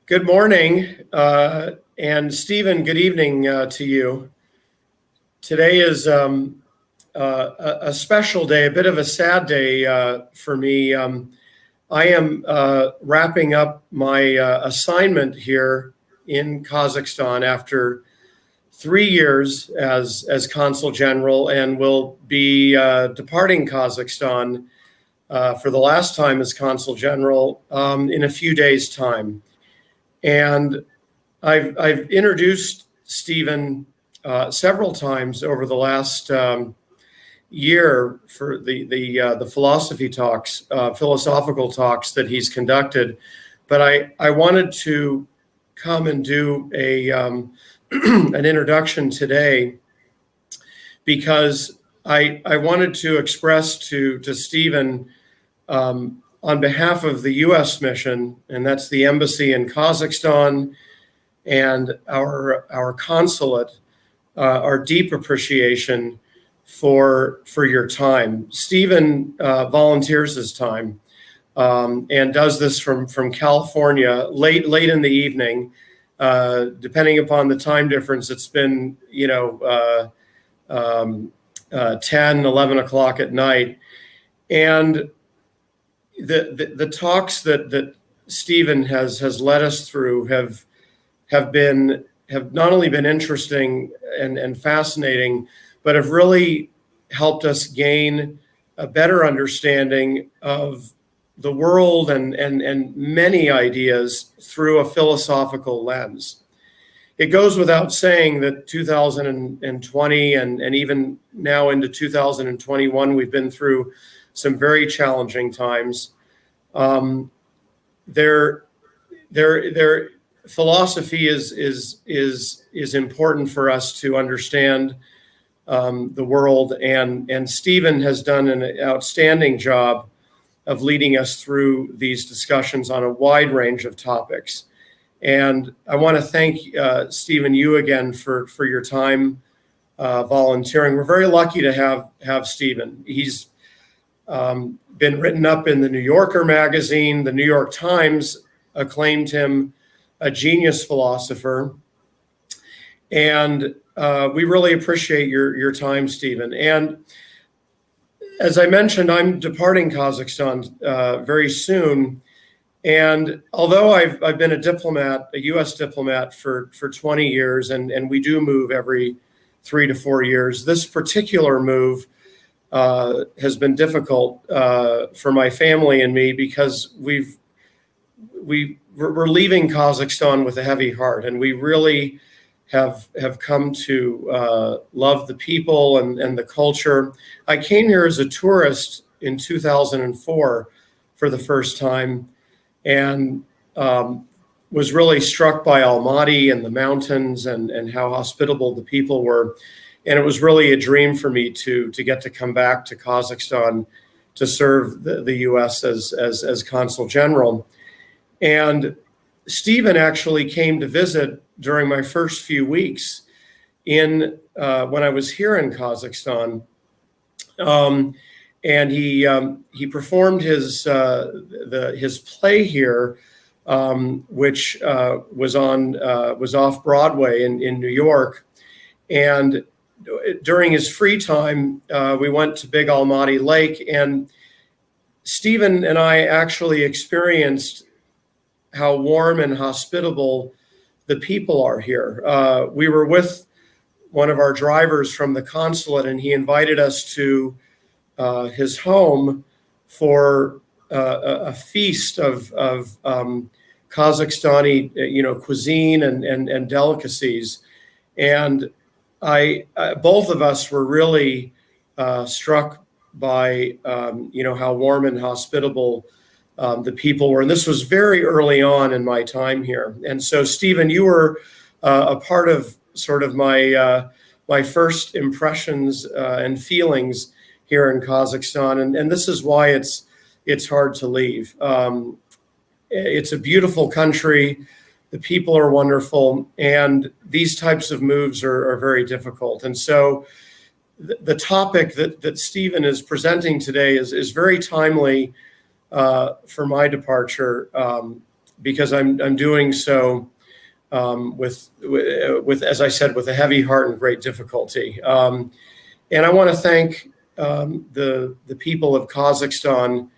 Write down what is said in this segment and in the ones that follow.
Good morning, and Stephen, good evening to you. Today is a special day, a bit of a sad day for me. I am wrapping up my assignment here in Kazakhstan after 3 years as Consul General, and will be departing Kazakhstan for the last time as Consul General in a few days' time. And I've introduced Stephen several times over the last year for the philosophical talks that he's conducted, but I wanted to come and do a an introduction today because I wanted to express to Stephen, on behalf of the U.S. mission, and that's the embassy in Kazakhstan and our consulate, our deep appreciation for your time. Stephen volunteers his time and does this from California late in the evening. Depending upon the time difference, it's been 10, 11 o'clock at night, and the talks that Stephen has led us through have not only been interesting and fascinating, but have really helped us gain a better understanding of the world and many ideas through a philosophical lens. It goes without saying that 2020 and even now into 2021, we've been through some very challenging times. Their philosophy is important for us to understand the world, and Stephen has done an outstanding job of leading us through these discussions on a wide range of topics. And I want to thank Stephen, you again for your time volunteering. We're very lucky to have Stephen. He's been written up in the New Yorker magazine. The New York Times acclaimed him a genius philosopher. And we really appreciate your time, Stephen. And as I mentioned, I'm departing Kazakhstan very soon. And although I've been a diplomat, a U.S. diplomat for 20 years, and we do move every 3 to 4 years, this particular move has been difficult for my family and me because we're leaving Kazakhstan with a heavy heart, and we really have come to love the people and the culture. I came here as a tourist in 2004 for the first time, and was really struck by Almaty and the mountains and how hospitable the people were. And it was really a dream for me to get to come back to Kazakhstan to serve the U.S. as Consul General. And Stephen actually came to visit during my first few weeks when I was here in Kazakhstan, and he performed his play here, which was off Broadway in New York. And during his free time, we went to Big Almaty Lake, and Stephen and I actually experienced how warm and hospitable the people are here. We were with one of our drivers from the consulate, and he invited us to his home for a feast of Kazakhstani, cuisine and delicacies. And both of us were really struck by how warm and hospitable the people were. And this was very early on in my time here. And so, Stephen, you were a part of sort of my first impressions and feelings here in Kazakhstan. And this is why it's hard to leave. It's a beautiful country. The people are wonderful, and these types of moves are very difficult. And so the topic that Stephen is presenting today is very timely for my departure. because I'm doing so with, as I said, with a heavy heart and great difficulty. And I want to thank the people of Kazakhstan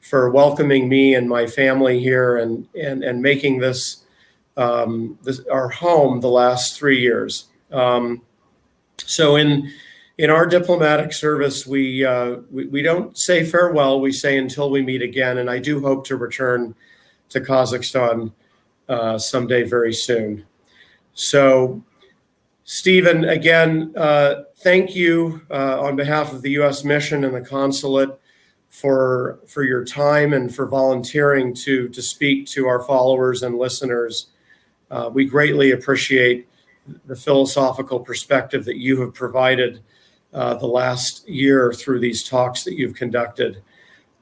for welcoming me and my family here and making this our home the last 3 years. So in our diplomatic service, we don't say farewell. We say until we meet again. And I do hope to return to Kazakhstan someday very soon. So, Stephen, again, thank you on behalf of the U.S. mission and the consulate for your time and for volunteering to speak to our followers and listeners. We greatly appreciate the philosophical perspective that you have provided the last year through these talks that you've conducted.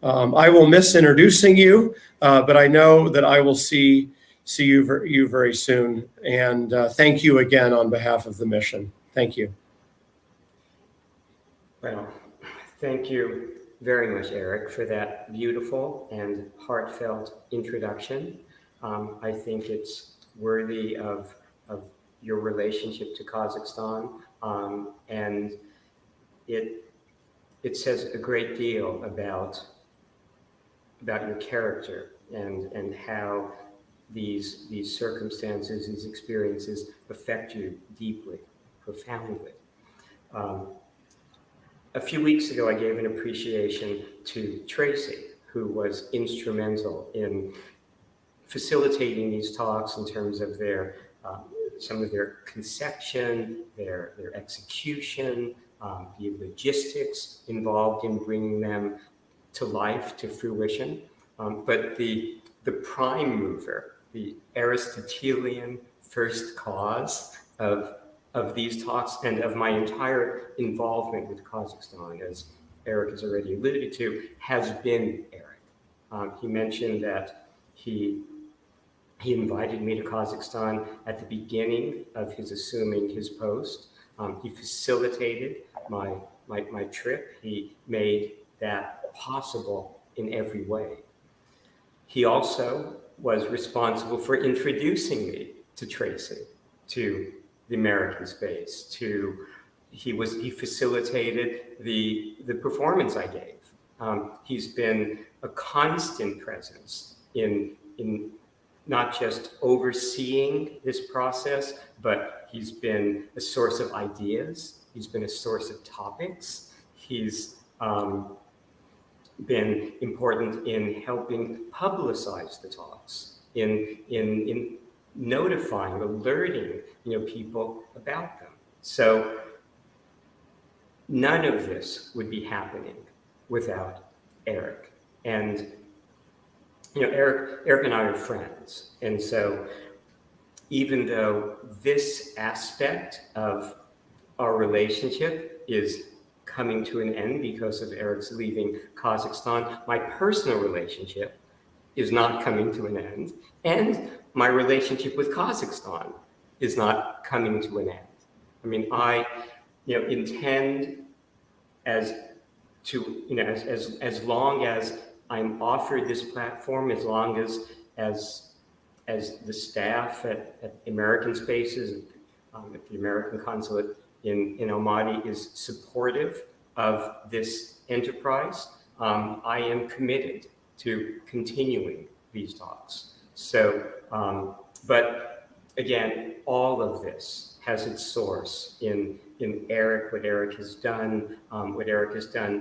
I will miss introducing you, but I know that I will see you very soon. And thank you again on behalf of the mission. Thank you. Well, thank you very much, Eric, for that beautiful and heartfelt introduction. I think it's worthy of your relationship to Kazakhstan, and it says a great deal about your character and how these circumstances, these experiences affect you deeply, profoundly. A few weeks ago, I gave an appreciation to Tracy, who was instrumental in facilitating these talks in terms of some of their conception, their execution, the logistics involved in bringing them to life, to fruition. But the prime mover, the Aristotelian first cause of these talks and of my entire involvement with Kazakhstan, as Eric has already alluded to, has been Eric. He mentioned that he invited me to Kazakhstan at the beginning of his assuming his post. He facilitated my trip. He made that possible in every way. He also was responsible for introducing me to Tracy, to the American space. He facilitated the performance I gave. He's been a constant presence in not just overseeing this process, but he's been a source of ideas. He's been a source of topics. He's been important in helping publicize the talks, in notifying, alerting people about them. So none of this would be happening without Eric. And Eric and I are friends. And so even though this aspect of our relationship is coming to an end because of Eric's leaving Kazakhstan, my personal relationship is not coming to an end. And my relationship with Kazakhstan is not coming to an end. I mean, I intend as long as I'm offered this platform, as long as the staff at American Spaces, at the American Consulate in Almaty is supportive of this enterprise, I am committed to continuing these talks. So, but again, all of this has its source in Eric, what Eric has done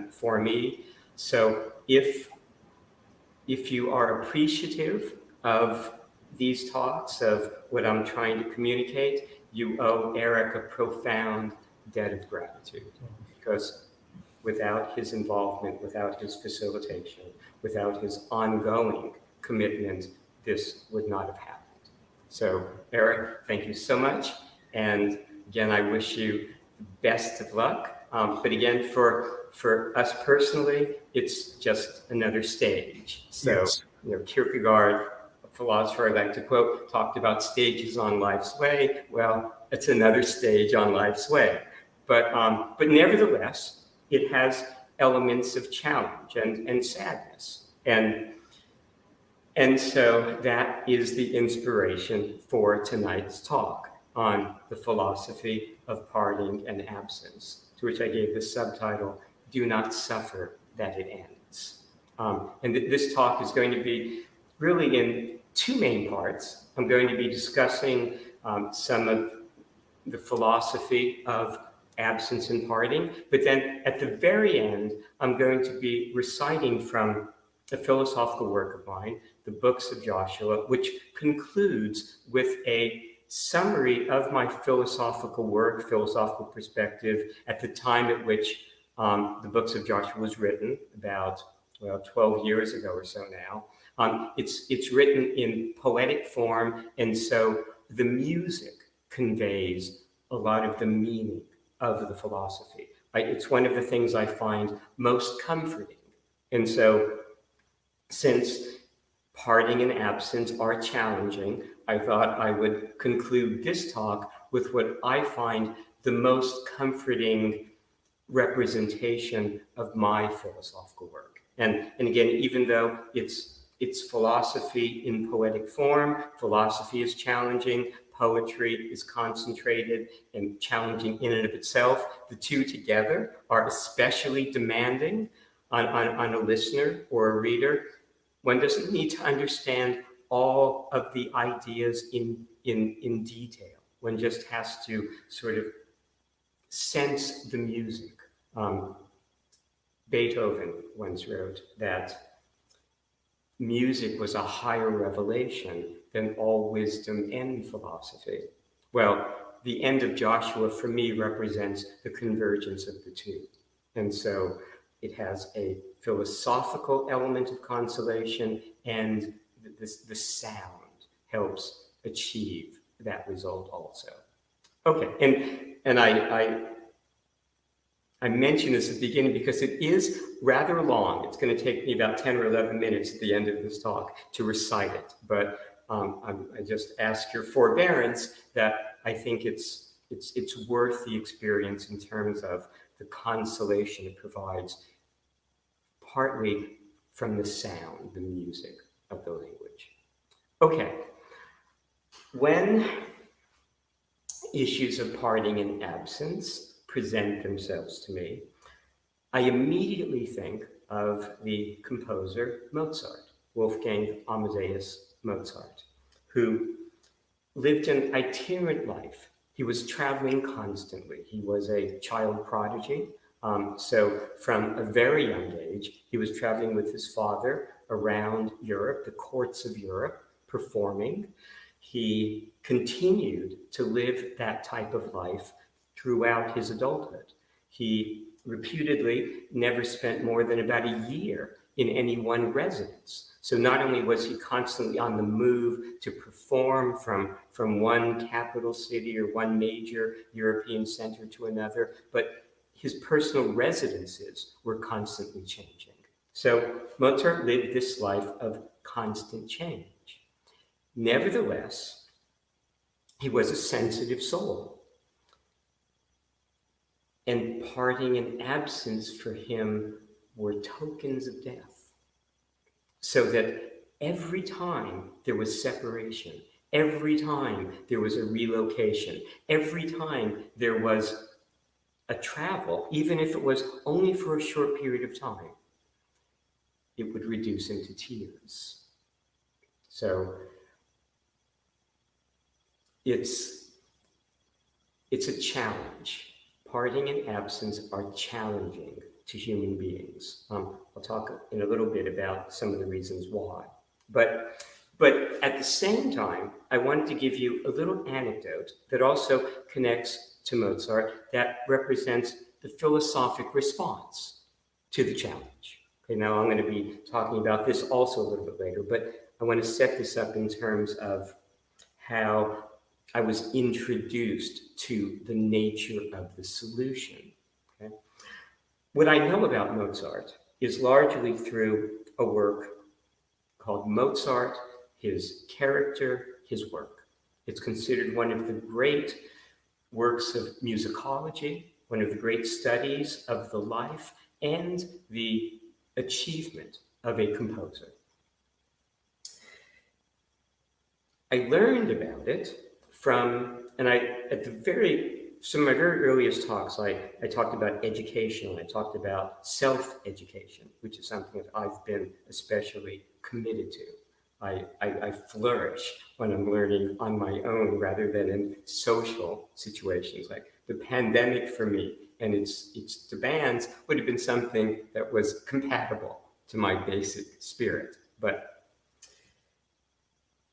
for me. So if you are appreciative of these talks, of what I'm trying to communicate, you owe Eric a profound debt of gratitude, because without his involvement, without his facilitation, without his ongoing commitment, this would not have happened. So Eric, thank you so much. And again, I wish you the best of luck. But again, for us personally, it's just another stage. So, yes. Kierkegaard, a philosopher I like to quote, talked about stages on life's way. Well, it's another stage on life's way. But nevertheless, it has elements of challenge and sadness. And And so that is the inspiration for tonight's talk on the philosophy of parting and absence, to which I gave the subtitle, Do Not Suffer That It Ends. And this talk is going to be really in two main parts. I'm going to be discussing some of the philosophy of absence and parting, but then at the very end, I'm going to be reciting from a philosophical work of mine, the Books of Joshua, which concludes with a summary of my philosophical work, philosophical perspective at the time at which the Books of Joshua was written, about 12 years ago or so now. It's written in poetic form, and so the music conveys a lot of the meaning of the philosophy. It's one of the things I find most comforting. And so, since parting and absence are challenging, I thought I would conclude this talk with what I find the most comforting representation of my philosophical work. And again, even though it's philosophy in poetic form, philosophy is challenging, poetry is concentrated and challenging in and of itself, the two together are especially demanding on a listener or a reader. One doesn't need to understand all of the ideas in detail. One just has to sort of sense the music. Beethoven once wrote that music was a higher revelation than all wisdom and philosophy. Well, the end of Joshua for me represents the convergence of the two. And so it has a philosophical element of consolation, and the sound helps achieve that result also. Okay, and I mentioned this at the beginning because it is rather long. It's going to take me about 10 or 11 minutes at the end of this talk to recite it. But I just ask your forbearance that I think it's worth the experience in terms of the consolation it provides, partly from the sound, the music of the language. Okay. When issues of parting and absence present themselves to me, I immediately think of the composer Mozart, Wolfgang Amadeus Mozart, who lived an itinerant life. He was traveling constantly. He was a child prodigy. So from a very young age, he was traveling with his father around Europe, the courts of Europe, performing. He continued to live that type of life throughout his adulthood. He reputedly never spent more than about a year in any one residence. So not only was he constantly on the move to perform from one capital city or one major European center to another, but his personal residences were constantly changing. So Mozart lived this life of constant change. Nevertheless, he was a sensitive soul. And parting and absence for him were tokens of death. So that every time there was separation, every time there was a relocation, every time there was a travel, even if it was only for a short period of time, it would reduce him to tears. So it's a challenge. Parting and absence are challenging to human beings. I'll talk in a little bit about some of the reasons why. But at the same time, I wanted to give you a little anecdote that also connects to Mozart that represents the philosophic response to the challenge. Okay, now I'm going to be talking about this also a little bit later, but I want to set this up in terms of how I was introduced to the nature of the solution. Okay? What I know about Mozart is largely through a work called Mozart, His Character, His Work. It's considered one of the great works of musicology, one of the great studies of the life and the achievement of a composer. I learned about it from, and some of my very earliest talks, I talked about education, and I talked about self-education, which is something that I've been especially committed to. I flourish when I'm learning on my own rather than in social situations. Like the pandemic for me and its demands would have been something that was compatible to my basic spirit. But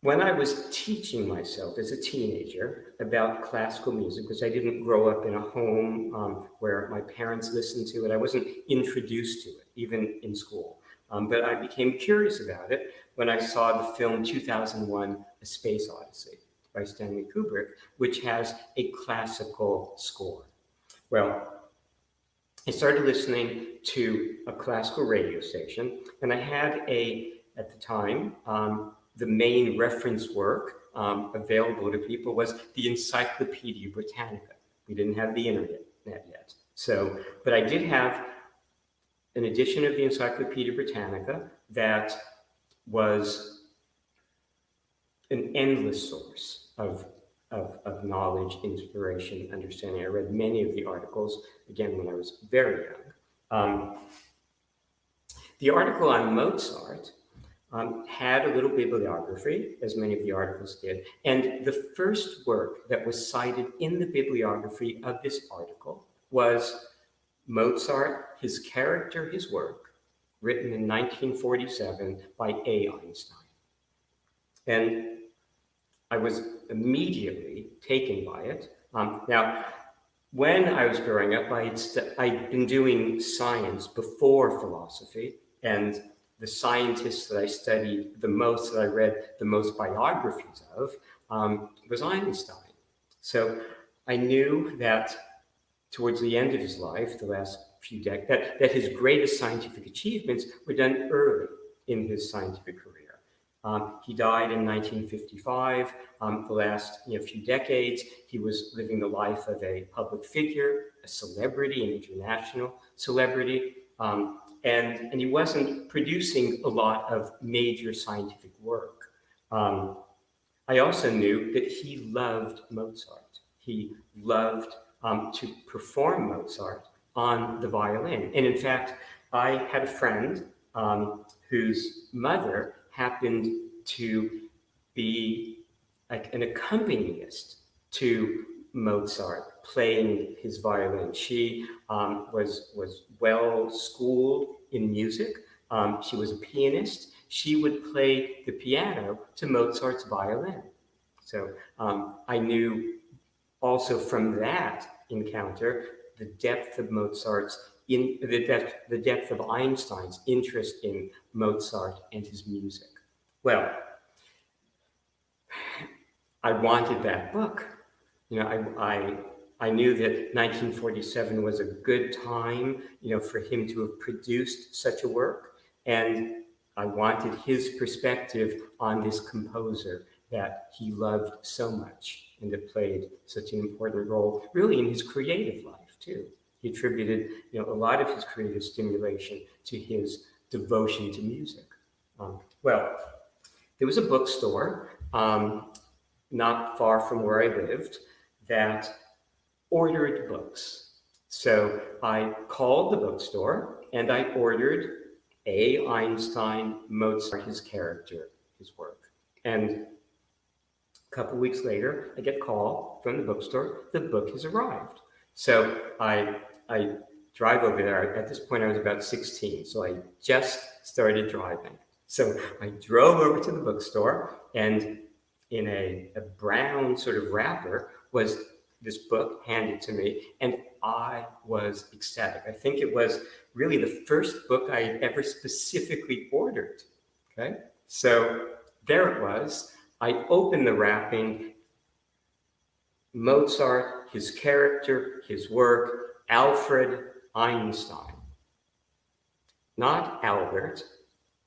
when I was teaching myself as a teenager about classical music, because I didn't grow up in a home where my parents listened to it, I wasn't introduced to it, even in school. But I became curious about it when I saw the film 2001: A Space Odyssey by Stanley Kubrick, which has a classical score. Well, I started listening to a classical radio station, and I had at the time, the main reference work available to people was the Encyclopedia Britannica. We didn't have the internet yet. But I did have an edition of the Encyclopedia Britannica that was an endless source of knowledge, inspiration, understanding. I read many of the articles, again, when I was very young. The article on Mozart had a little bibliography, as many of the articles did, and the first work that was cited in the bibliography of this article was Mozart, His Character, His Work, written in 1947 by A. Einstein. And I was immediately taken by it. Now, when I was growing up, I'd been doing science before philosophy, and the scientists that I studied the most, that I read the most biographies of, was Einstein. So I knew that towards the end of his life, the last few decades, that his greatest scientific achievements were done early in his scientific career. He died in 1955. The last few decades, he was living the life of a public figure, a celebrity, an international celebrity, and he wasn't producing a lot of major scientific work. I also knew that he loved Mozart. He loved to perform Mozart on the violin. And in fact, I had a friend whose mother happened to be like an accompanist to Mozart, playing his violin. She was well schooled in music. She was a pianist. She would play the piano to Mozart's violin. So I knew also from that encounter the depth of the depth of Einstein's interest in Mozart and his music. Well, I wanted that book. I knew that 1947 was a good time, for him to have produced such a work, and I wanted his perspective on this composer that he loved so much and that played such an important role, really, in his creative life too. He attributed, a lot of his creative stimulation to his devotion to music. Well, there was a bookstore not far from where I lived that ordered books. So I called the bookstore and I ordered A. Einstein, Mozart, His Character, His Work. And a couple weeks later, I get a call from the bookstore, the book has arrived. So I drive over there. At this point, I was about 16, so I just started driving. So I drove over to the bookstore, and in a brown sort of wrapper was this book handed to me, and I was ecstatic. I think it was really the first book I had ever specifically ordered. Okay, so there it was. I opened the wrapping. Mozart, His Character, His Work, Alfred Einstein. Not Albert,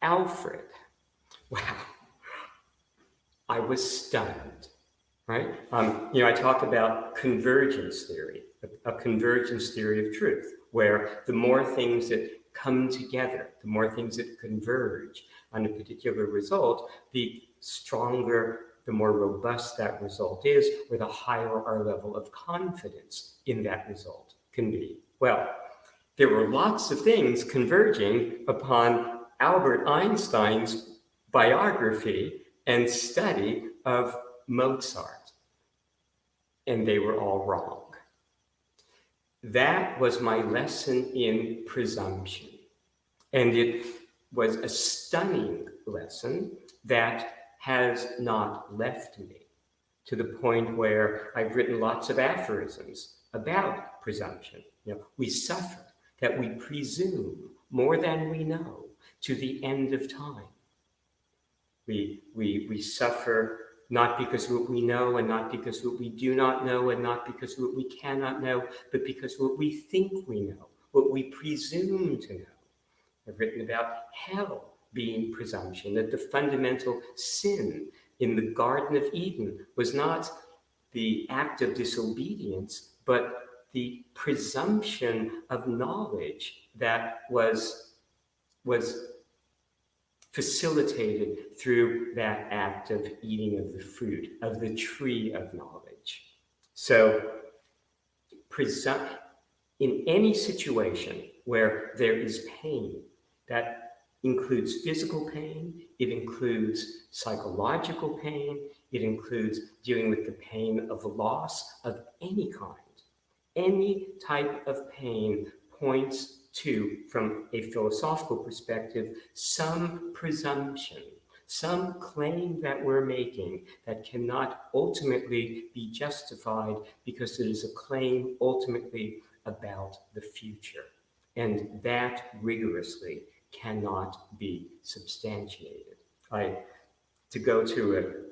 Alfred. Wow. I was stunned, right? I talk about convergence theory, a convergence theory of truth, where the more things that come together, the more things that converge on a particular result, the stronger the more robust that result is, or the higher our level of confidence in that result can be. Well, there were lots of things converging upon Albert Einstein's biography and study of Mozart, and they were all wrong. That was my lesson in presumption, and it was a stunning lesson that has not left me, to the point where I've written lots of aphorisms about presumption. We suffer that we presume more than we know to the end of time. We suffer not because what we know, and not because what we do not know, and not because what we cannot know, but because what we think we know, what we presume to know. I've written about hell being presumption, that the fundamental sin in the Garden of Eden was not the act of disobedience, but the presumption of knowledge that was facilitated through that act of eating of the fruit of the tree of knowledge. So, in any situation where there is pain, that includes physical pain, it includes psychological pain, it includes dealing with the pain of loss of any kind. Any type of pain points to, from a philosophical perspective, some presumption, some claim that we're making that cannot ultimately be justified because it is a claim ultimately about the future. And that rigorously cannot be substantiated. To go to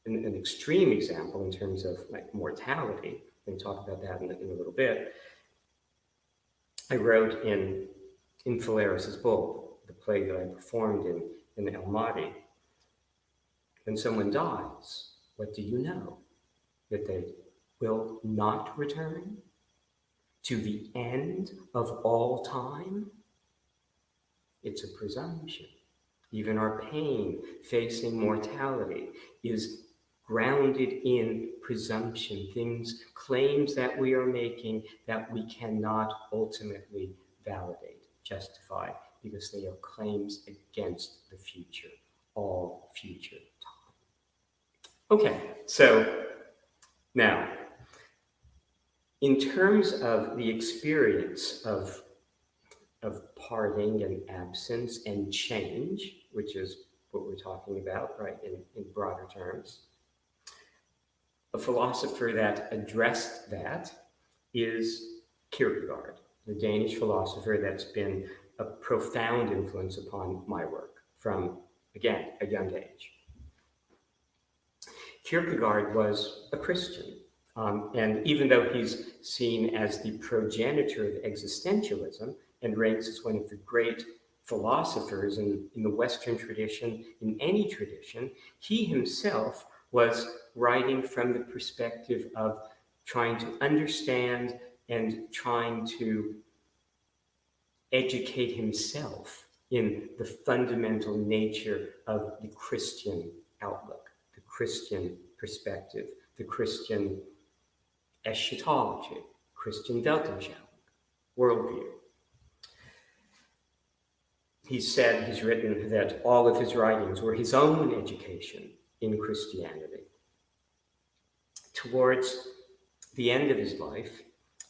an extreme example in terms of like mortality, and talk about that in a little bit, I wrote in Phalaris's Bull, the play that I performed in El Mahdi, when someone dies, what do you know? That they will not return to the end of all time? It's a presumption. Even our pain facing mortality is grounded in presumption, claims that we are making that we cannot ultimately validate, justify, because they are claims against the future, all future time. Okay, so now, in terms of the experience of parting and absence and change, which is what we're talking about, right, in broader terms, a philosopher that addressed that is Kierkegaard, the Danish philosopher that's been a profound influence upon my work from, again, a young age. Kierkegaard was a Christian, and even though he's seen as the progenitor of existentialism and ranks as one of the great philosophers in the Western tradition, in any tradition, he himself was writing from the perspective of trying to understand and trying to educate himself in the fundamental nature of the Christian outlook, the Christian perspective, the Christian eschatology, Christian Weltanschauung, worldview. He's written that all of his writings were his own education in Christianity. Towards the end of his life,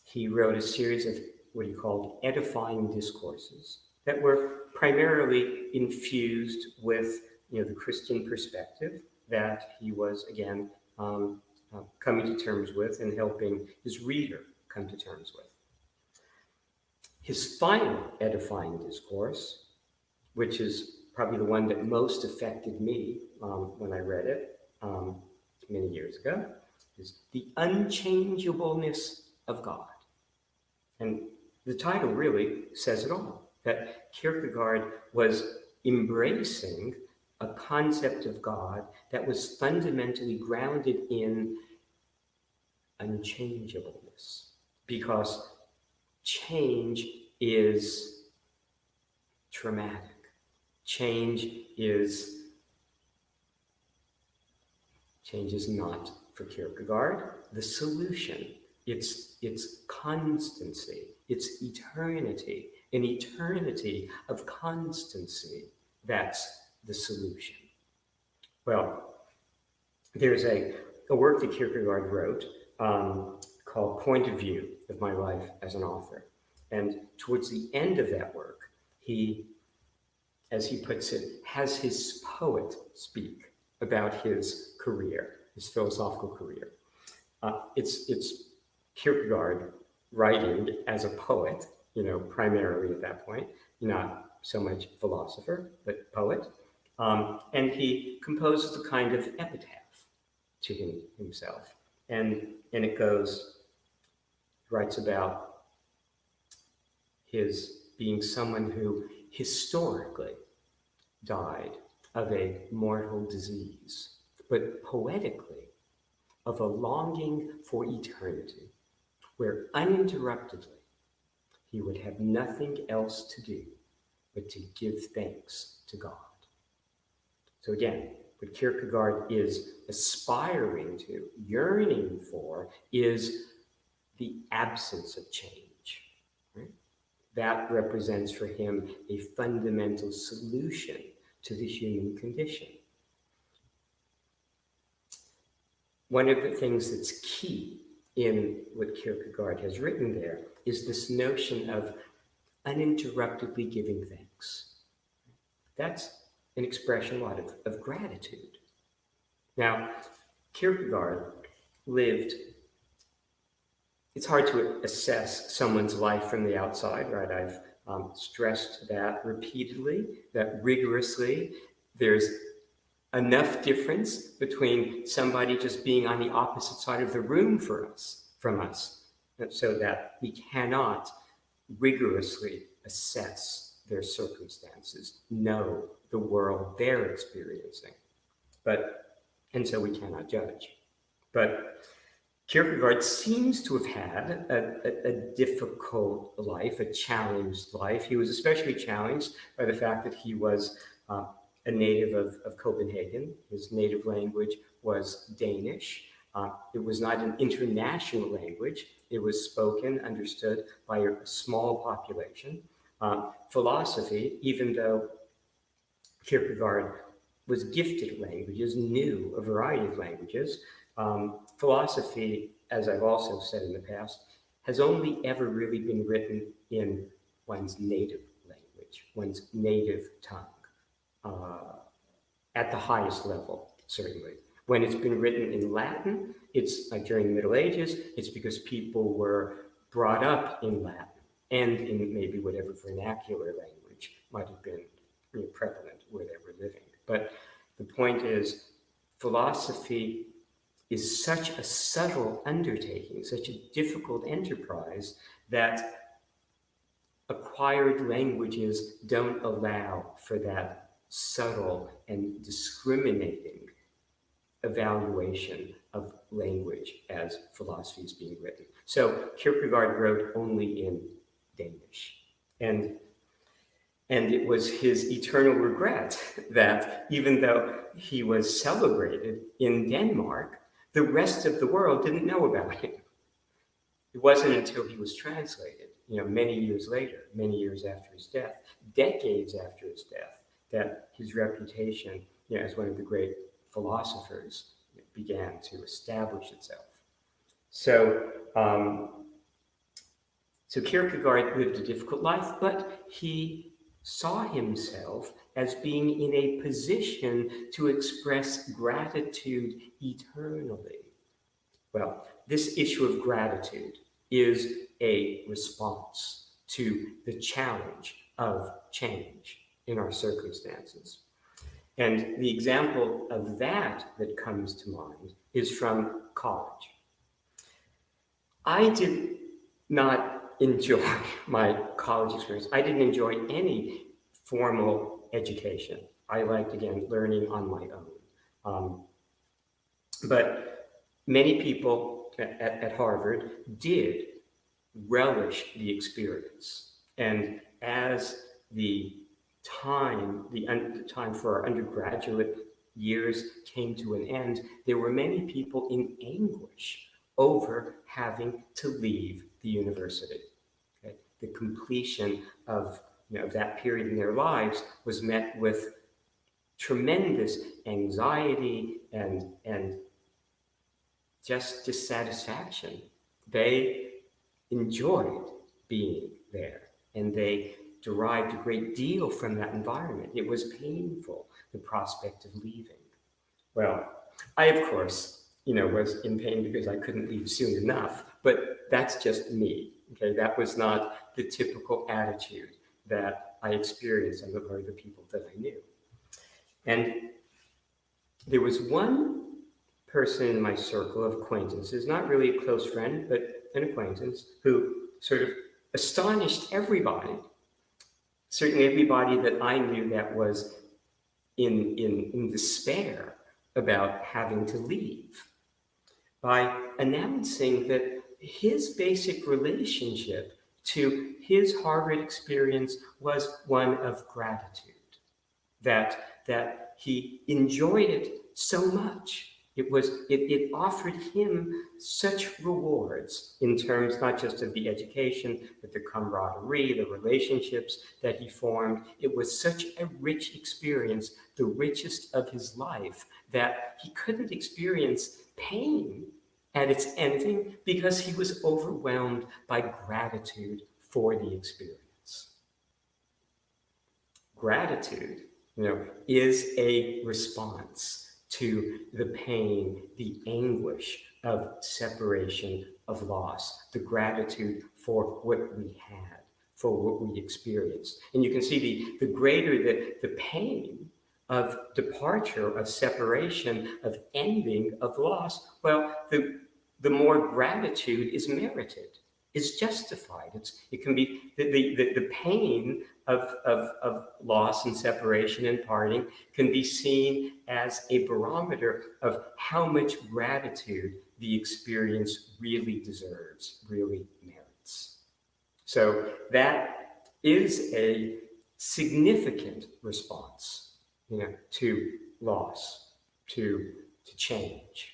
he wrote a series of what he called edifying discourses that were primarily infused with the Christian perspective that he was, again, coming to terms with and helping his reader come to terms with. His final edifying discourse, which is probably the one that most affected me when I read it many years ago, is The Unchangeableness of God. And the title really says it all, that Kierkegaard was embracing a concept of God that was fundamentally grounded in unchangeableness, because change is traumatic. Change is Change is not, for Kierkegaard, the solution. It's constancy, it's eternity, an eternity of constancy. That's the solution. Well, there's a work that Kierkegaard wrote called Point of View of My Life as an Author. And towards the end of that work, he, as he puts it, has his poet speak about his career, his philosophical career. It's Kierkegaard writing as a poet, primarily at that point, not so much philosopher, but poet. And he composes a kind of epitaph to himself. And it goes, writes about his being someone who historically died of a mortal disease, but poetically of a longing for eternity, where uninterruptedly he would have nothing else to do but to give thanks to God. So again, what Kierkegaard is aspiring to, yearning for, is the absence of change. Right? That represents for him a fundamental solution to the human condition. One of the things that's key in what Kierkegaard has written there is this notion of uninterruptedly giving thanks. That's an expression, of gratitude. Now, Kierkegaard lived, it's hard to assess someone's life from the outside, right? I've stressed that repeatedly, that rigorously. There's enough difference between somebody just being on the opposite side of the room from us, so that we cannot rigorously assess their circumstances, know the world they're experiencing. And so we cannot judge. But Kierkegaard seems to have had a difficult life, a challenged life. He was especially challenged by the fact that he was a native of Copenhagen. His native language was Danish. It was not an international language. It was spoken, understood by a small population. Philosophy, even though Kierkegaard was gifted at languages, knew a variety of languages, philosophy, as I've also said in the past, has only ever really been written in one's native language, one's native tongue, at the highest level, certainly. When it's been written in Latin, it's like during the Middle Ages, it's because people were brought up in Latin and in maybe whatever vernacular language might have been prevalent where they were living. But the point is, philosophy is such a subtle undertaking, such a difficult enterprise, that acquired languages don't allow for that subtle and discriminating evaluation of language as philosophy is being written. So Kierkegaard wrote only in Danish. And it was his eternal regret that even though he was celebrated in Denmark, the rest of the world didn't know about him. It wasn't until he was translated, many years later, many years after his death, decades after his death, that his reputation, as one of the great philosophers began to establish itself. So Kierkegaard lived a difficult life, but he saw himself as being in a position to express gratitude eternally. Well, this issue of gratitude is a response to the challenge of change in our circumstances. And the example of that comes to mind is from college. I did not enjoy my college experience. I didn't enjoy any formal education. I liked, again, learning on my own. But many people at Harvard did relish the experience. And as the time for our undergraduate years came to an end, there were many people in anguish over having to leave the university. Okay? The completion of, of that period in their lives was met with tremendous anxiety and just dissatisfaction. They enjoyed being there, and they derived a great deal from that environment. It was painful, the prospect of leaving. Well, I, of course, was in pain because I couldn't leave soon enough, but that's just me, okay? That was not the typical attitude that I experienced among the people that I knew. And there was one person in my circle of acquaintances, not really a close friend, but an acquaintance, who sort of astonished everybody, certainly everybody that I knew that was in despair about having to leave, by announcing that his basic relationship to his Harvard experience was one of gratitude, that he enjoyed it so much. It offered him such rewards in terms not just of the education, but the camaraderie, the relationships that he formed. It was such a rich experience, the richest of his life, that he couldn't experience pain at its ending because he was overwhelmed by gratitude for the experience. Gratitude, is a response to the pain, the anguish of separation, of loss, the gratitude for what we had, for what we experienced. And you can see the greater the pain of departure, of separation, of ending, of loss, well, the more gratitude is merited, is justified. It can be the pain of loss and separation and parting can be seen as a barometer of how much gratitude the experience really deserves, really merits. So that is a significant response, to loss, to change.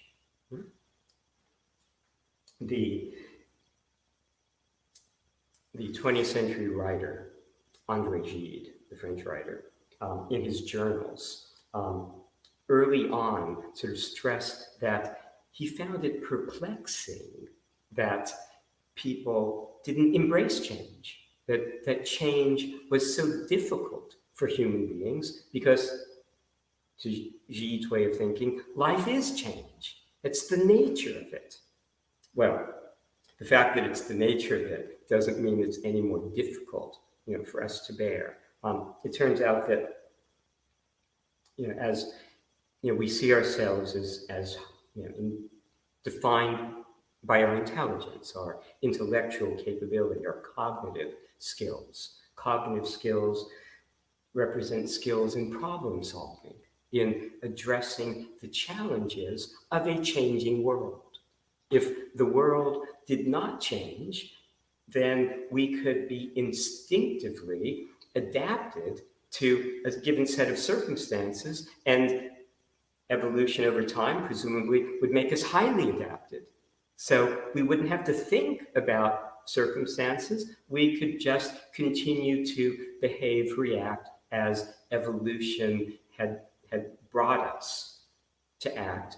The 20th century writer, André Gide, the French writer, in his journals, early on sort of stressed that he found it perplexing that people didn't embrace change, that change was so difficult for human beings because, to Gide's way of thinking, life is change. It's the nature of it. Well, the fact that it's the nature of it doesn't mean it's any more difficult, for us to bear. It turns out that, as we see ourselves as defined by our intelligence, our intellectual capability, our cognitive skills. Cognitive skills represent skills in problem solving, in addressing the challenges of a changing world. If the world did not change, then we could be instinctively adapted to a given set of circumstances, and evolution over time presumably would make us highly adapted. So we wouldn't have to think about circumstances. We could just continue to behave, react as evolution had brought us to act,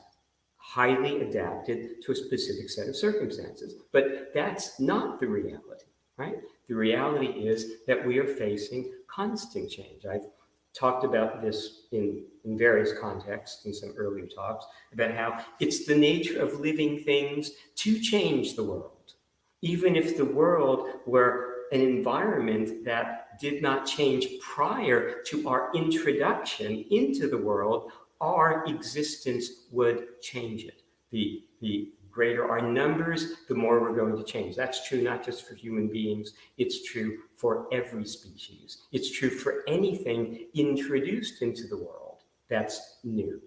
highly adapted to a specific set of circumstances. But that's not the reality, right? The reality is that we are facing constant change. I've talked about this in various contexts in some earlier talks, about how it's the nature of living things to change the world. Even if the world were an environment that did not change prior to our introduction into the world, our existence would change it. The greater our numbers, the more we're going to change. That's true not just for human beings, it's true for every species. It's true for anything introduced into the world that's new.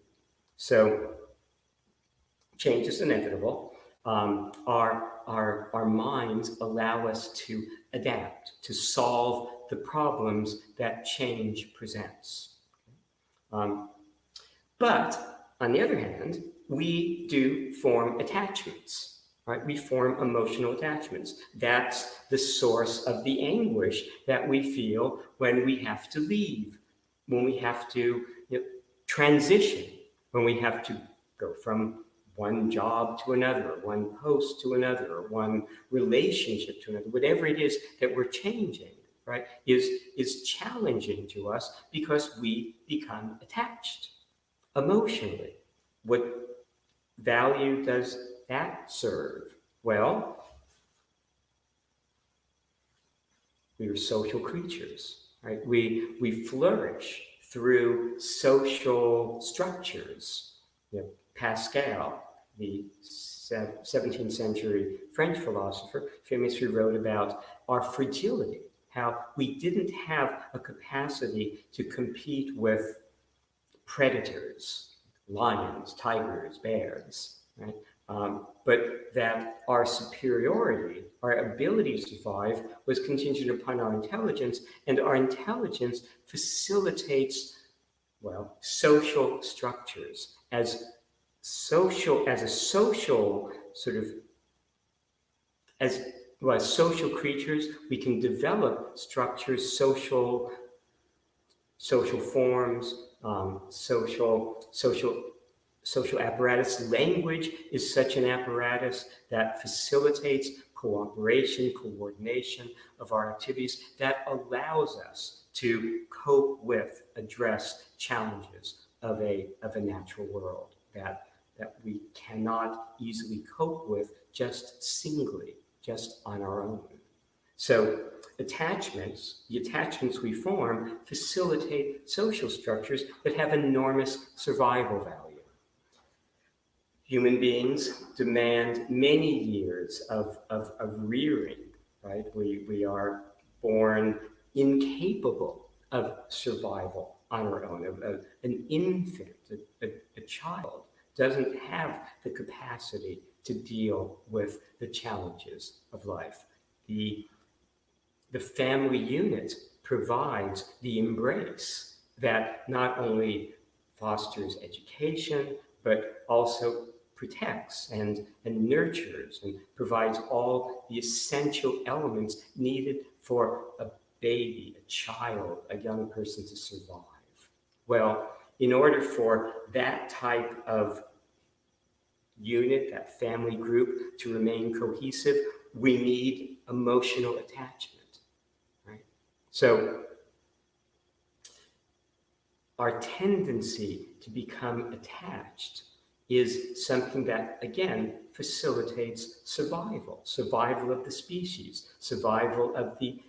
So change is inevitable. Our minds allow us to adapt, to solve the problems that change presents. But on the other hand, we do form attachments, right? We form emotional attachments. That's the source of the anguish that we feel when we have to leave, when we have to transition, when we have to go from one job to another, or one post to another, or one relationship to another, whatever it is that we're changing, right, is challenging to us because we become attached emotionally. What value does that serve? Well, we are social creatures, right? We flourish through social structures. Pascal, the 17th century French philosopher, famously wrote about our fragility, how we didn't have a capacity to compete with predators, lions, tigers, bears, right? But that our superiority, our ability to survive, was contingent upon our intelligence, and our intelligence facilitates, well, social structures as a social sort of as well, as social creatures. We can develop structures, social forms, social apparatus. Language is such an apparatus that facilitates cooperation, coordination of our activities, that allows us to cope with, address challenges of a natural world that we cannot easily cope with just singly, just on our own. So the attachments we form facilitate social structures that have enormous survival value. Human beings demand many years of rearing, right? We are born incapable of survival on our own. An infant, a child, doesn't have the capacity to deal with the challenges of life. The family unit provides the embrace that not only fosters education, but also protects and nurtures and provides all the essential elements needed for a baby, a child, a young person to survive. Well, in order for that type of unit, that family group, to remain cohesive, we need emotional attachment. So our tendency to become attached is something that, again, facilitates survival of the species, survival of the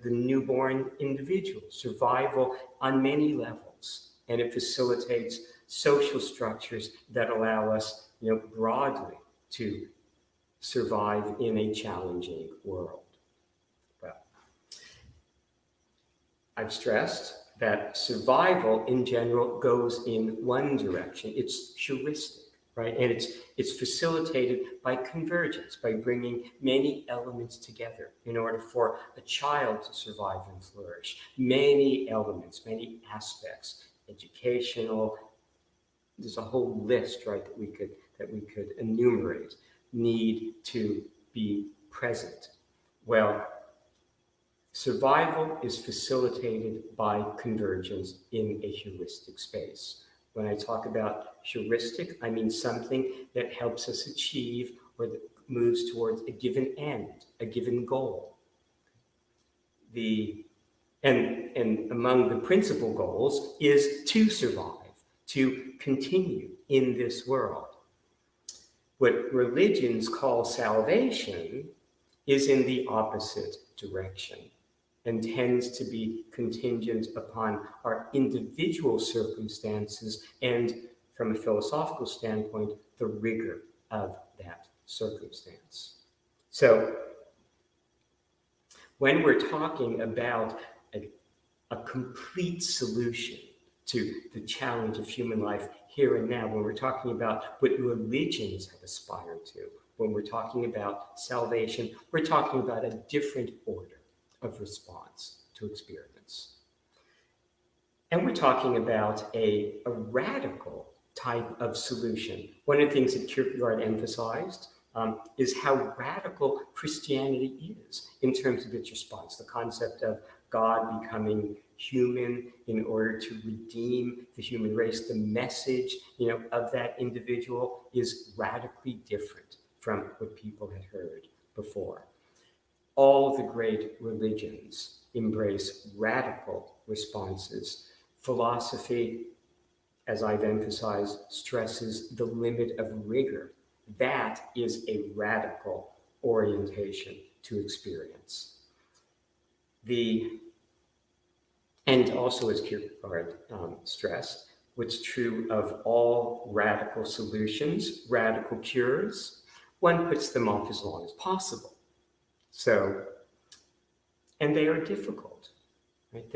newborn individual, survival on many levels. And it facilitates social structures that allow us, broadly to survive in a challenging world. I've stressed that survival in general goes in one direction. It's heuristic, right? And it's facilitated by convergence, by bringing many elements together in order for a child to survive and flourish. Many elements, many aspects, educational. There's a whole list, right, that we could enumerate, need to be present. Well, survival is facilitated by convergence in a heuristic space. When I talk about heuristic, I mean something that helps us achieve or that moves towards a given end, a given goal. And among the principal goals is to survive, to continue in this world. What religions call salvation is in the opposite direction and tends to be contingent upon our individual circumstances and, from a philosophical standpoint, the rigor of that circumstance. So, when we're talking about a complete solution to the challenge of human life here and now, when we're talking about what religions have aspired to, when we're talking about salvation, we're talking about a different order of response to experience. And we're talking about a radical type of solution. One of the things that Kierkegaard emphasized is how radical Christianity is in terms of its response. The concept of God becoming human in order to redeem the human race. The message, of that individual is radically different from what people had heard before. All the great religions embrace radical responses. Philosophy, as I've emphasized, stresses the limit of rigor. That is a radical orientation to experience. And also, as Kierkegaard stressed, what's true of all radical solutions, radical cures, one puts them off as long as possible. So, and they are difficult, right?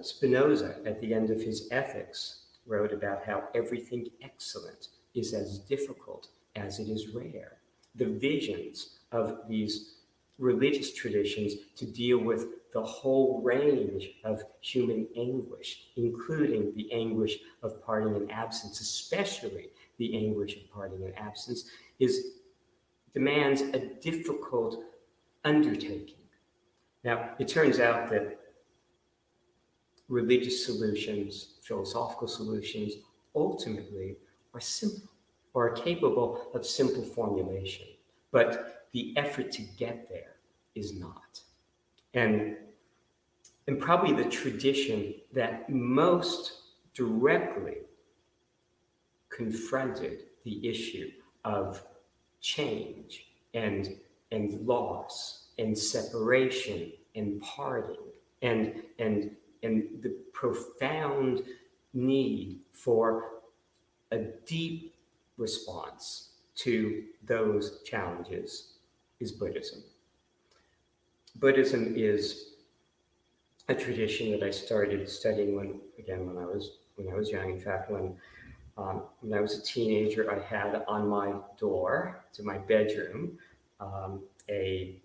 Spinoza, at the end of his Ethics, wrote about how everything excellent is as difficult as it is rare. The visions of these religious traditions to deal with the whole range of human anguish, including the anguish of parting and absence, especially the anguish of parting and absence, demands a difficult undertaking. Now, it turns out that religious solutions, philosophical solutions, ultimately are simple or are capable of simple formulation, but the effort to get there is not. And probably the tradition that most directly confronted the issue of change and loss and separation and parting and the profound need for a deep response to those challenges is Buddhism. Buddhism is a tradition that I started studying when I was young. In fact, when I was a teenager, I had on my door to my bedroom a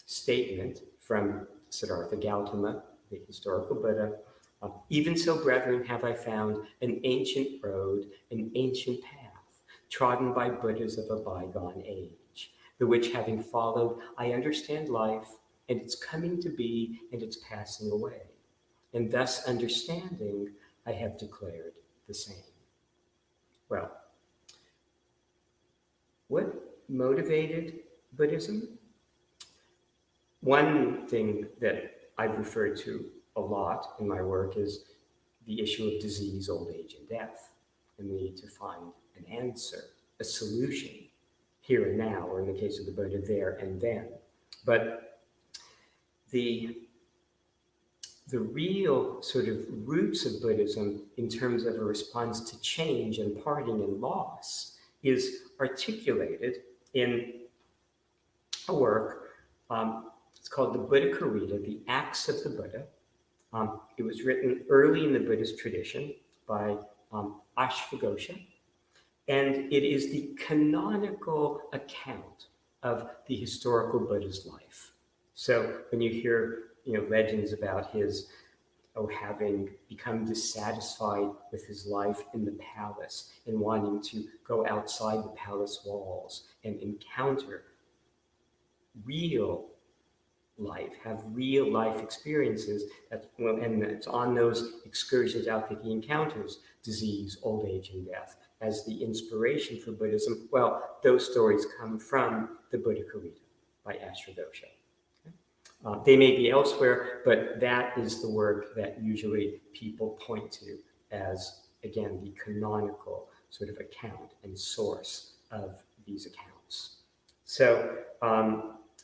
statement from Siddhartha Gautama, the historical Buddha. Even so, brethren, have I found an ancient road, an ancient path, trodden by Buddhas of a bygone age, the which having followed, I understand life, and its coming to be, and its passing away. And thus understanding, I have declared the same. Well, what motivated Buddhism? One thing that I've referred to a lot in my work is the issue of disease, old age, and death, and the need to find an answer, a solution, here and now, or in the case of the Buddha, there and then. But the real sort of roots of Buddhism in terms of a response to change and parting and loss is articulated in a work. It's called the Buddha Karita, the Acts of the Buddha. It was written early in the Buddhist tradition by Ashvaghosha, and it is the canonical account of the historical Buddha's life. So when you hear legends about his having become dissatisfied with his life in the palace and wanting to go outside the palace walls and encounter real life, have real life experiences, and it's on those excursions out that he encounters disease, old age, and death as the inspiration for Buddhism. Well, those stories come from the Buddha Karita by Ashvaghosha. They may be elsewhere, but that is the work that usually people point to as, again, the canonical sort of account and source of these accounts. So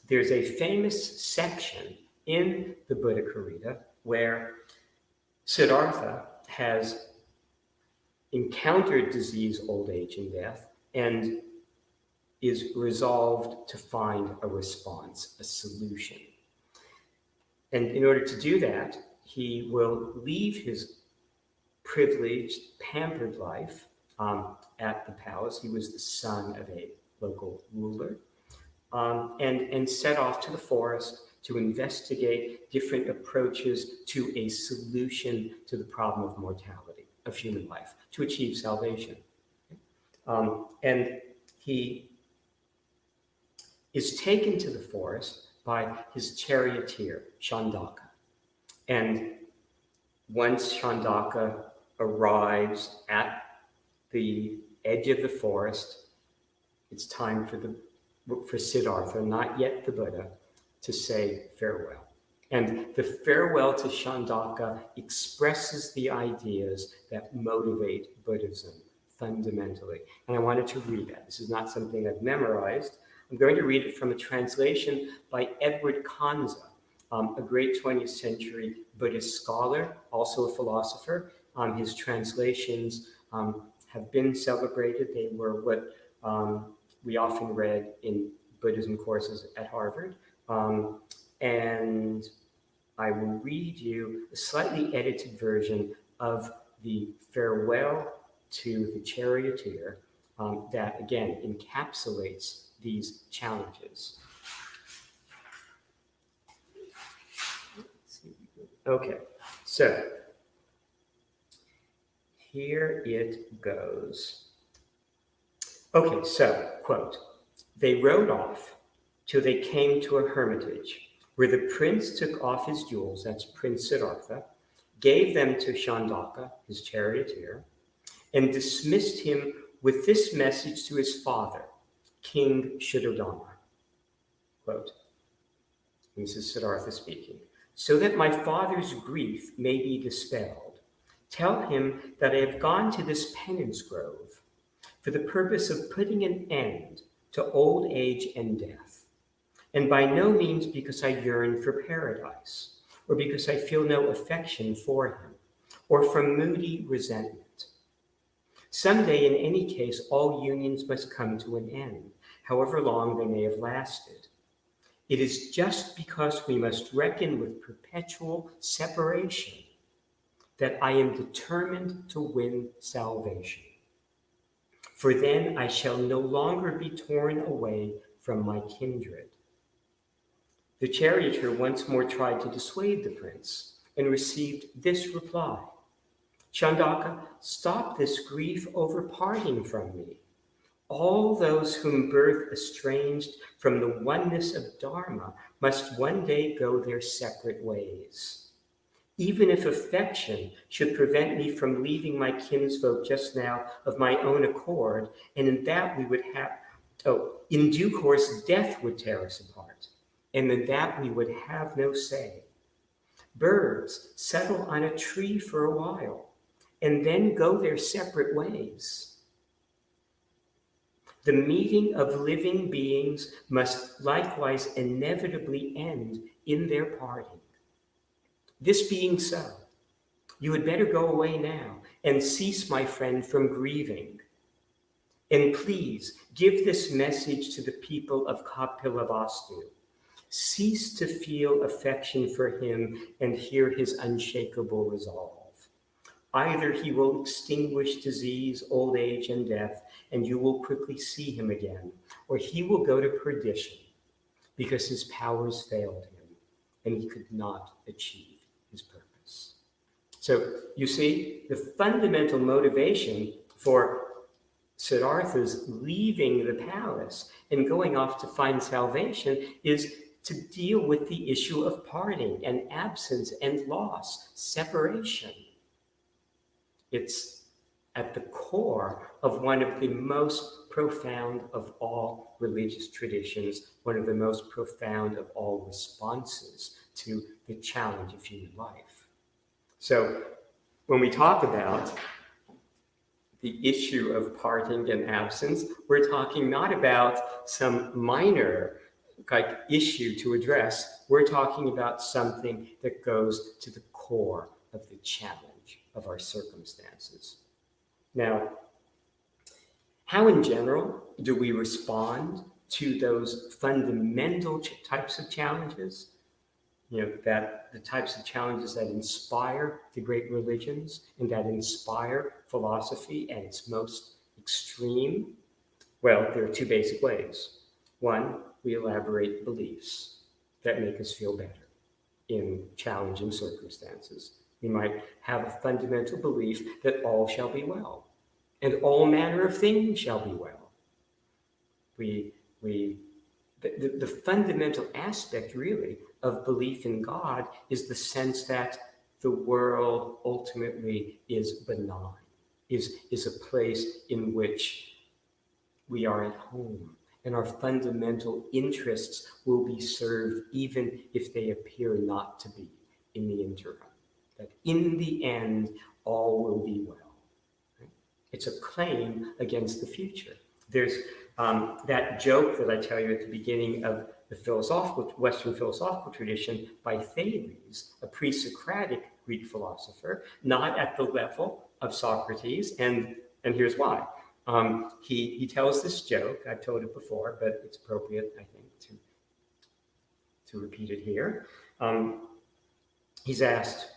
there's a famous section in the Buddha Karita where Siddhartha has encountered disease, old age, and death, and is resolved to find a response, a solution. And in order to do that, he will leave his privileged, pampered life at the palace. He was the son of a local ruler, and set off to the forest to investigate different approaches to a solution to the problem of mortality, of human life, to achieve salvation. And he is taken to the forest by his charioteer, Chandaka. And once Chandaka arrives at the edge of the forest, it's time for Siddhartha, not yet the Buddha, to say farewell. And the farewell to Chandaka expresses the ideas that motivate Buddhism fundamentally. And I wanted to read that. This is not something I've memorized. I'm going to read it from a translation by Edward Kanza, a great 20th century Buddhist scholar, also a philosopher. His translations have been celebrated. They were what we often read in Buddhism courses at Harvard. And I will read you a slightly edited version of the farewell to the charioteer that, again, encapsulates these challenges. Okay, so here it goes. Okay, so, quote, "They rode off till they came to a hermitage, where the prince took off his jewels," that's Prince Siddhartha, "gave them to Chandaka, his charioteer, and dismissed him with this message to his father, King Shuddhodama." Quote, this is Siddhartha speaking, "So that my father's grief may be dispelled, tell him that I have gone to this penance grove for the purpose of putting an end to old age and death, and by no means because I yearn for paradise, or because I feel no affection for him, or from moody resentment. Someday, in any case, all unions must come to an end, however long they may have lasted. It is just because we must reckon with perpetual separation that I am determined to win salvation. For then I shall no longer be torn away from my kindred." The charioteer once more tried to dissuade the prince and received this reply, "Chandaka, stop this grief over parting from me. All those whom birth estranged from the oneness of Dharma must one day go their separate ways. Even if affection should prevent me from leaving my kinsfolk just now of my own accord, and in that we would have, in due course, death would tear us apart, and in that we would have no say. Birds settle on a tree for a while, and then go their separate ways. The meeting of living beings must likewise inevitably end in their parting. This being so, you had better go away now and cease, my friend, from grieving. And please give this message to the people of Kapilavastu. Cease to feel affection for him and hear his unshakable resolve. Either he will extinguish disease, old age, and death, and you will quickly see him again, or he will go to perdition because his powers failed him and he could not achieve his purpose." So you see, the fundamental motivation for Siddhartha's leaving the palace and going off to find salvation is to deal with the issue of parting and absence and loss, separation. It's at the core of one of the most profound of all religious traditions, one of the most profound of all responses to the challenge of human life. So when we talk about the issue of parting and absence, we're talking not about some minor issue to address. We're talking about something that goes to the core of the challenge of our circumstances. Now, how in general do we respond to those fundamental types of challenges? That the types of challenges that inspire the great religions and that inspire philosophy at its most extreme? Well, there are two basic ways. One, we elaborate beliefs that make us feel better in challenging circumstances. We might have a fundamental belief that all shall be well, and all manner of things shall be well. The fundamental aspect, really, of belief in God is the sense that the world ultimately is benign, is a place in which we are at home, and our fundamental interests will be served even if they appear not to be in the interim. That in the end, all will be well. Right? It's a claim against the future. There's that joke that I tell you at the beginning of the Western philosophical tradition by Thales, a pre-Socratic Greek philosopher, not at the level of Socrates, and here's why. He tells this joke. I've told it before, but it's appropriate, I think, to repeat it here. He's asked,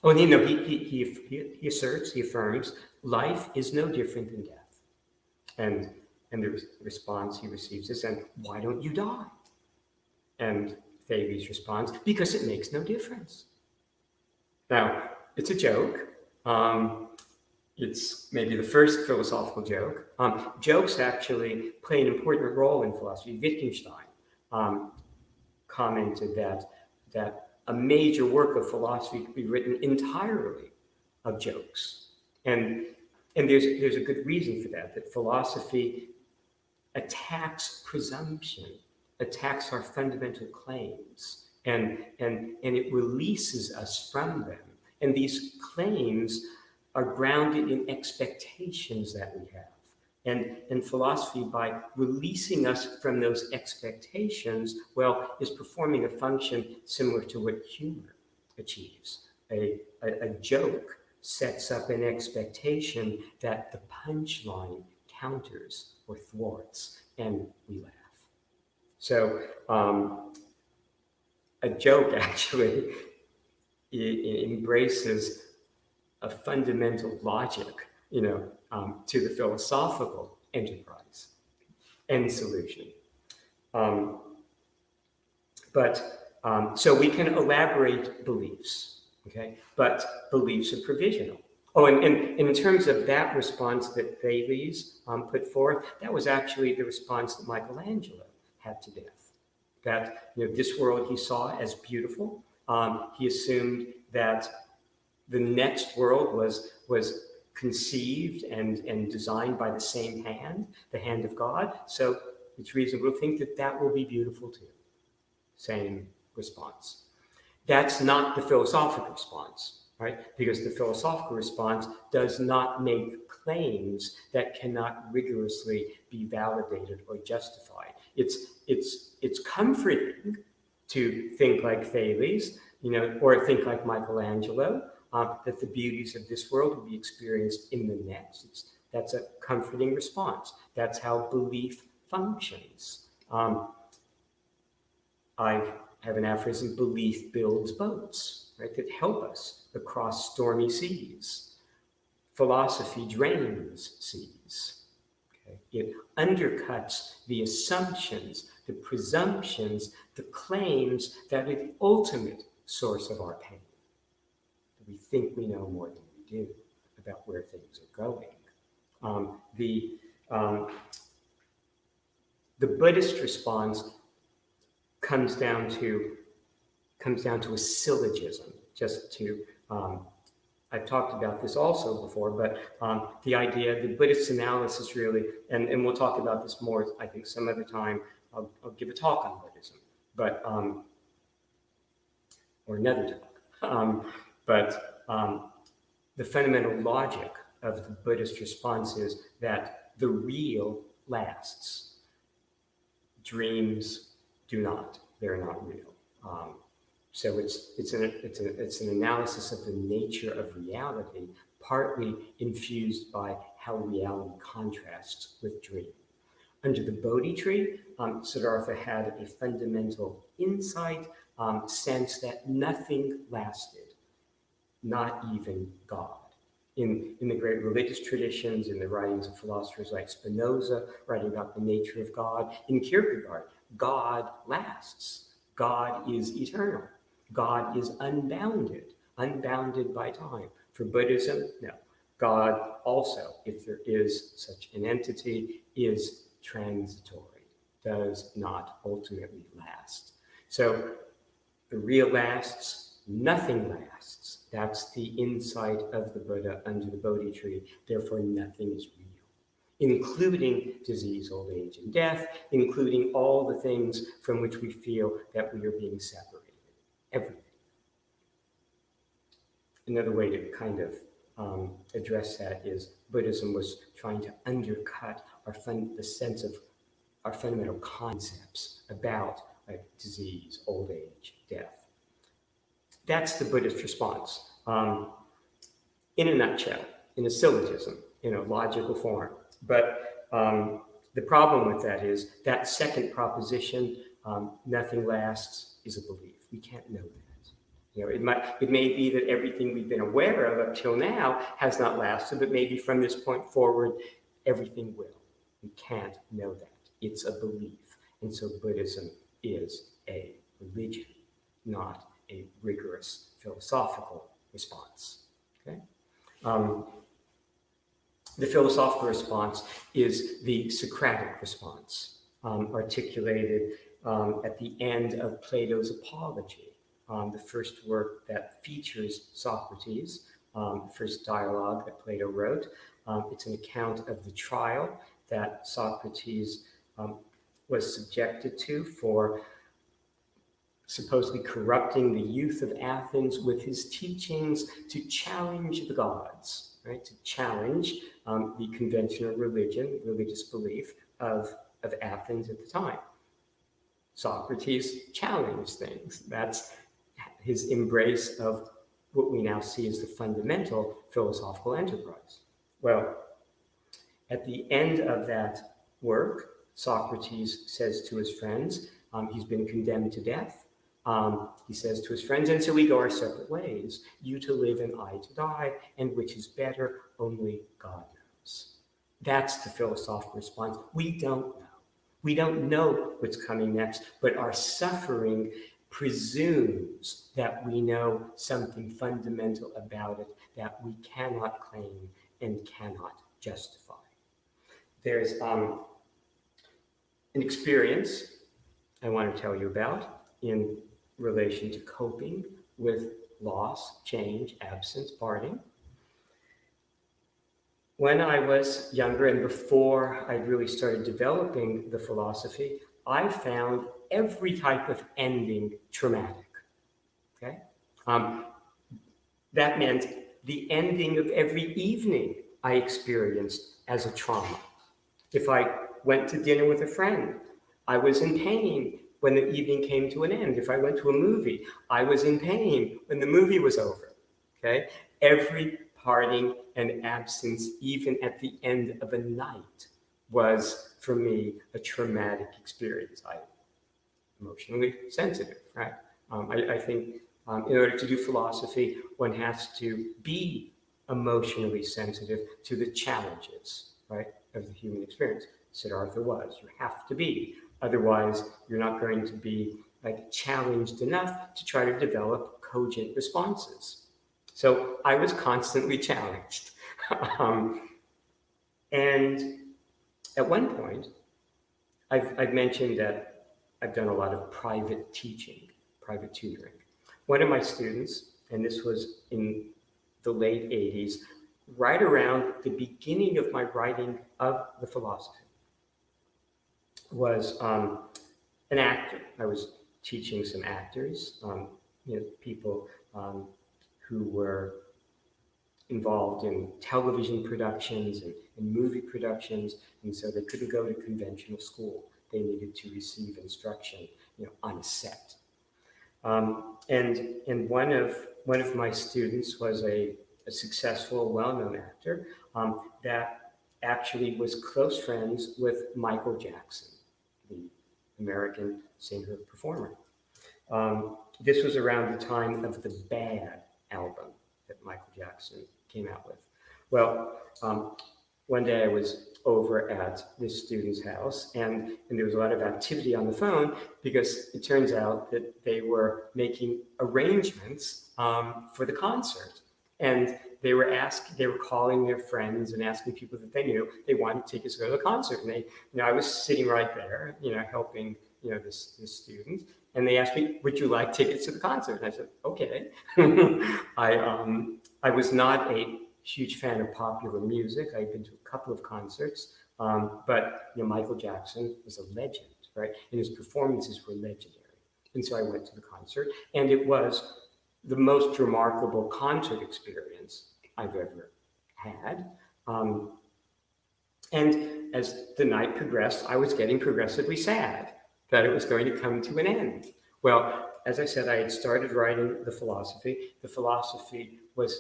he asserts, he affirms, life is no different than death. And the response he receives is, and why don't you die? And Thales responds, because it makes no difference. Now, it's a joke. It's maybe the first philosophical joke. Jokes actually play an important role in philosophy. Wittgenstein commented that a major work of philosophy could be written entirely of jokes. And there's a good reason for that philosophy attacks presumption, attacks our fundamental claims, and it releases us from them. And these claims are grounded in expectations that we have. And philosophy, by releasing us from those expectations, is performing a function similar to what humor achieves. A joke sets up an expectation that the punchline counters or thwarts, and we laugh. So a joke actually embraces a fundamental logic, to the philosophical enterprise and solution. So we can elaborate beliefs, okay? But beliefs are provisional. Oh, and in terms of that response that Thales put forth, that was actually the response that Michelangelo had to death. That this world he saw as beautiful. He assumed that the next world was conceived and designed by the same hand, the hand of God. So it's reasonable to think that will be beautiful too. Same response. That's not the philosophical response, right? Because the philosophical response does not make claims that cannot rigorously be validated or justified. It's comforting to think like Thales, or think like Michelangelo, that the beauties of this world will be experienced in the next. That's a comforting response. That's how belief functions. I have an aphorism: belief builds boats, right, that help us across stormy seas. Philosophy drains seas. Okay? It undercuts the assumptions, the presumptions, the claims that are the ultimate source of our pain. We think we know more than we do about where things are going. The Buddhist response comes down to a syllogism. I've talked about this also before, but the idea, the Buddhist analysis really, and we'll talk about this more, I think, some other time. I'll give a talk on Buddhism, or another talk. But the fundamental logic of the Buddhist response is that the real lasts. Dreams do not. They're not real. So it's an analysis of the nature of reality, partly infused by how reality contrasts with dream. Under the Bodhi tree, Siddhartha had a fundamental insight, sense that nothing lasted. Not even God. In the great religious traditions, in the writings of philosophers like Spinoza, writing about the nature of God, in Kierkegaard, God lasts. God is eternal. God is unbounded by time. For Buddhism, no. God also, if there is such an entity, is transitory, does not ultimately last. So the real lasts, nothing lasts. That's the insight of the Buddha under the Bodhi tree. Therefore, nothing is real, including disease, old age, and death, including all the things from which we feel that we are being separated. Everything. Another way to kind of address that is Buddhism was trying to undercut the sense of our fundamental concepts about disease, old age, death. That's the Buddhist response. In a nutshell, in a syllogism, in a logical form. But the problem with that is that second proposition, nothing lasts, is a belief. We can't know that. It may be that everything we've been aware of up till now has not lasted, but maybe from this point forward, everything will. We can't know that. It's a belief. And so Buddhism is a religion, not a rigorous philosophical response. Okay? The philosophical response is the Socratic response, articulated at the end of Plato's Apology. The first work that features Socrates, first dialogue that Plato wrote. It's an account of the trial that Socrates was subjected to for supposedly corrupting the youth of Athens with his teachings to challenge the gods, right? To challenge the conventional religious belief of Athens at the time. Socrates challenged things. That's his embrace of what we now see as the fundamental philosophical enterprise. Well, at the end of that work, Socrates says to his friends, he's been condemned to death. He says to his friends, and so we go our separate ways, you to live and I to die, and which is better, only God knows. That's the philosophical response. We don't know. We don't know what's coming next, but our suffering presumes that we know something fundamental about it that we cannot claim and cannot justify. There's an experience I want to tell you about in relation to coping with loss, change, absence, parting. When I was younger and before I really started developing the philosophy, I found every type of ending traumatic. Okay, that meant the ending of every evening I experienced as a trauma. If I went to dinner with a friend, I was in pain when the evening came to an end. If I went to a movie, I was in pain when the movie was over. Okay, every parting and absence, even at the end of a night, was for me a traumatic experience. I'm emotionally sensitive, right? I think in order to do philosophy, one has to be emotionally sensitive to the challenges, right, of the human experience. Siddhartha was. You have to be. Otherwise, you're not going to be challenged enough to try to develop cogent responses. So I was constantly challenged. And at one point, I've mentioned that I've done a lot of private teaching, private tutoring. One of my students, and this was in the late 80s, right around the beginning of my writing of the philosophy, was an actor. I was teaching some actors, people who were involved in television productions and movie productions, and so they couldn't go to conventional school. They needed to receive instruction, on a set. And one of my students was a successful, well-known actor that actually was close friends with Michael Jackson, the American singer-performer. This was around the time of the Bad album that Michael Jackson came out with. Well, one day I was over at this student's house, and there was a lot of activity on the phone because it turns out that they were making arrangements for the concert. And they were calling their friends and asking people that they knew they wanted tickets to go to the concert. And I was sitting right there, helping, this student. And they asked me, would you like tickets to the concert? And I said, okay. I was not a huge fan of popular music. I'd been to a couple of concerts, but Michael Jackson was a legend, right? And his performances were legendary. And so I went to the concert, and it was the most remarkable concert experience I've ever had. And as the night progressed, I was getting progressively sad that it was going to come to an end. Well, as I said, I had started writing the philosophy. The philosophy would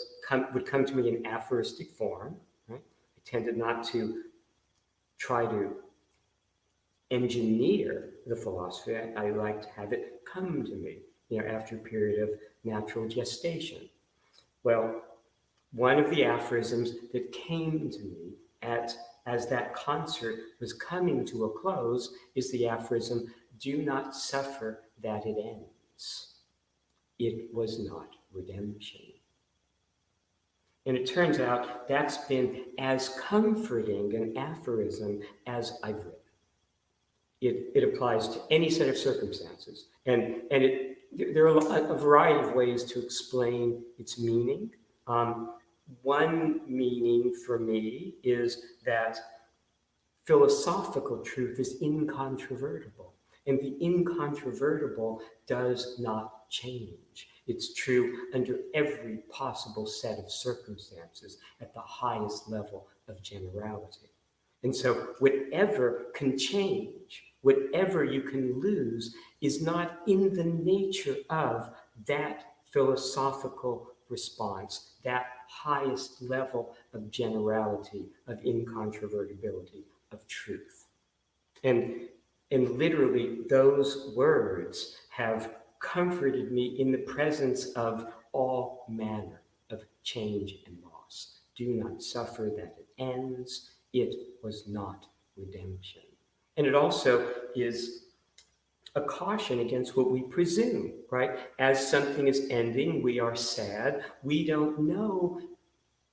come to me in aphoristic form. Right? I tended not to try to engineer the philosophy. I like to have it come to me, after a period of natural gestation. Well, one of the aphorisms that came to me as that concert was coming to a close is the aphorism, do not suffer that it ends. It was not redemption. And it turns out that's been as comforting an aphorism as I've written. It applies to any set of circumstances. And there are a variety of ways to explain its meaning. One meaning for me is that philosophical truth is incontrovertible, and the incontrovertible does not change. It's true under every possible set of circumstances at the highest level of generality. And so whatever can change, whatever you can lose, is not in the nature of that philosophical response, that highest level of generality, of incontrovertibility, of truth. And literally, those words have comforted me in the presence of all manner of change and loss. Do not suffer that it ends. It was not redemption. And it also is a caution against what we presume, right? As something is ending, we are sad. We don't know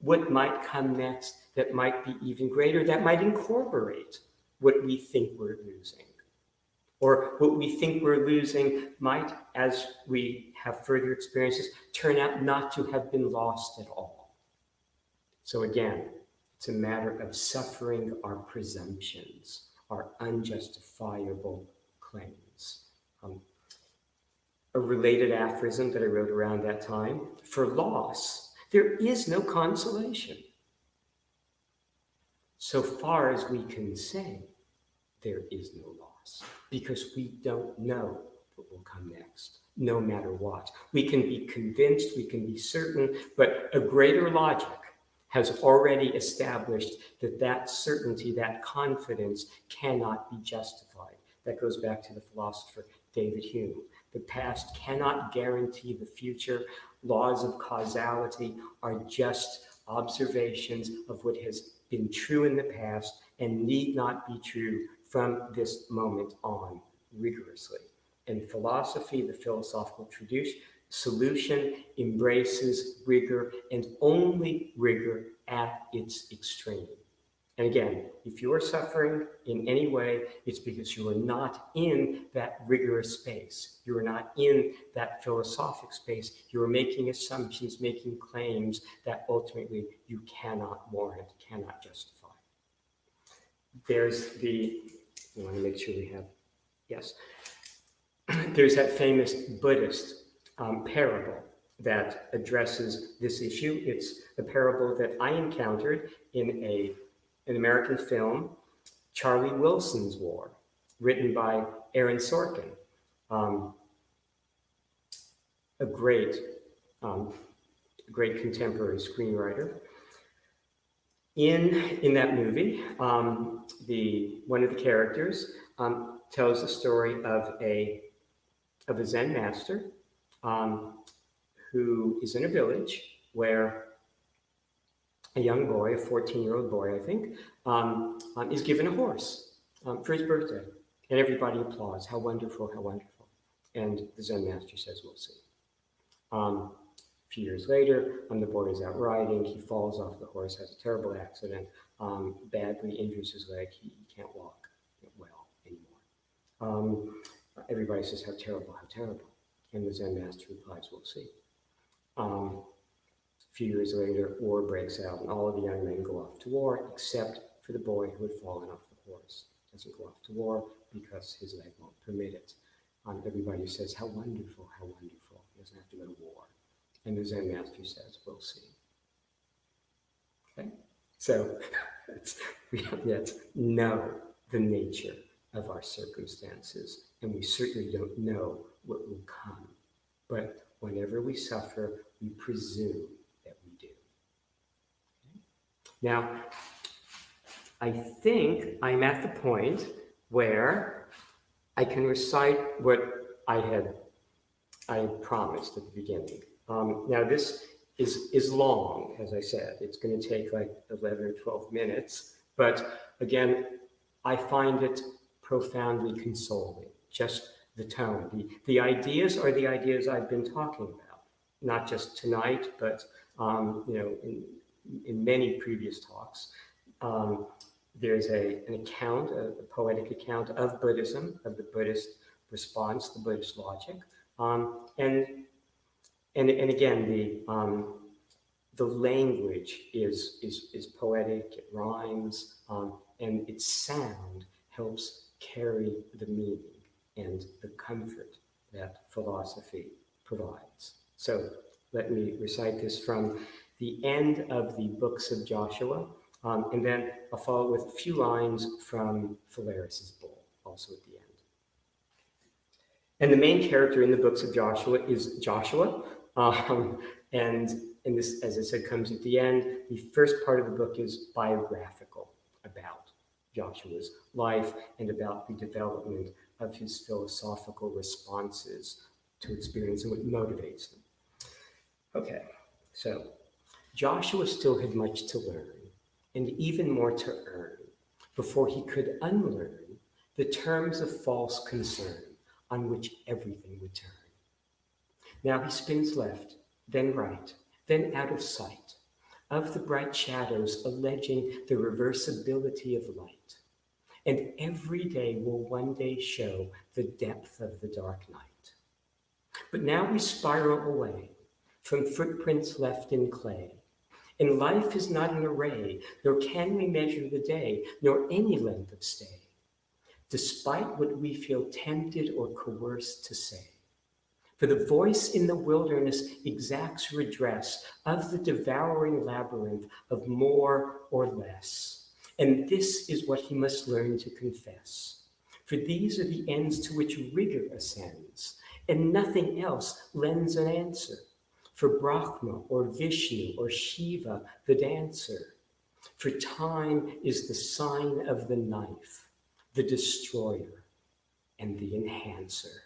what might come next that might be even greater, that might incorporate what we think we're losing. Or what we think we're losing might, as we have further experiences, turn out not to have been lost at all. So again, it's a matter of suffering our presumptions, our unjustifiable claims. A related aphorism that I wrote around that time, for loss, there is no consolation. So far as we can say, there is no loss, because we don't know what will come next, no matter what. We can be convinced, we can be certain, but a greater logic has already established that certainty, that confidence cannot be justified. That goes back to the philosopher David Hume. The past cannot guarantee the future. Laws of causality are just observations of what has been true in the past and need not be true from this moment on rigorously. And philosophy, the philosophical solution, embraces rigor, and only rigor at its extreme. And again, if you are suffering in any way, it's because you are not in that rigorous space. You are not in that philosophic space. You are making assumptions, making claims that ultimately you cannot warrant, cannot justify. There's I want to make sure we have, yes. There's that famous Buddhist parable that addresses this issue. It's the parable that I encountered in an American film, Charlie Wilson's War, written by Aaron Sorkin, a great contemporary screenwriter. In that movie, one of the characters tells the story of a Zen master who is in a village where a young boy, a 14-year-old boy, I think, is given a horse for his birthday. And everybody applauds. How wonderful, how wonderful. And the Zen master says, we'll see. A few years later, the boy is out riding. He falls off the horse, has a terrible accident, badly injures his leg. He can't walk well anymore. Everybody says, how terrible, how terrible. And the Zen master replies, we'll see. A few years later, war breaks out, and all of the young men go off to war, except for the boy who had fallen off the horse. Doesn't go off to war because his leg won't permit it. Everybody says, how wonderful, how wonderful. He doesn't have to go to war. And the Zen master says, we'll see. Okay? So we have yet to know the nature of our circumstances, and we certainly don't know what will come. But whenever we suffer, we presume that we do. Okay? Now, I think I'm at the point where I can recite what I promised at the beginning. Now this is long, as I said. It's going to take like 11 or 12 minutes. But again, I find it profoundly consoling, just the tone. The ideas are the ideas I've been talking about, not just tonight, but in many previous talks. There's an account, a poetic account of Buddhism, of the Buddhist response, the Buddhist logic, and again the language is poetic, it rhymes, and its sound helps carry the meaning and the comfort that philosophy provides. So let me recite this from the end of the books of Joshua. And then I'll follow with a few lines from Phalaris's Bull, also at the end. And the main character in the books of Joshua is Joshua. And this, as I said, comes at the end. The first part of the book is biographical about Joshua's life and about the development of his philosophical responses to experience and what motivates them. Okay, so Joshua still had much to learn, and even more to earn, before he could unlearn the terms of false concern on which everything would turn. Now he spins left, then right, then out of sight, of the bright shadows alleging the reversibility of light. And every day will one day show the depth of the dark night. But now we spiral away from footprints left in clay. And life is not an array, nor can we measure the day, nor any length of stay, despite what we feel tempted or coerced to say. For the voice in the wilderness exacts redress of the devouring labyrinth of more or less. And this is what he must learn to confess. For these are the ends to which rigor ascends, and nothing else lends an answer. For Brahma or Vishnu or Shiva, the dancer. For time is the sign of the knife, the destroyer, and the enhancer.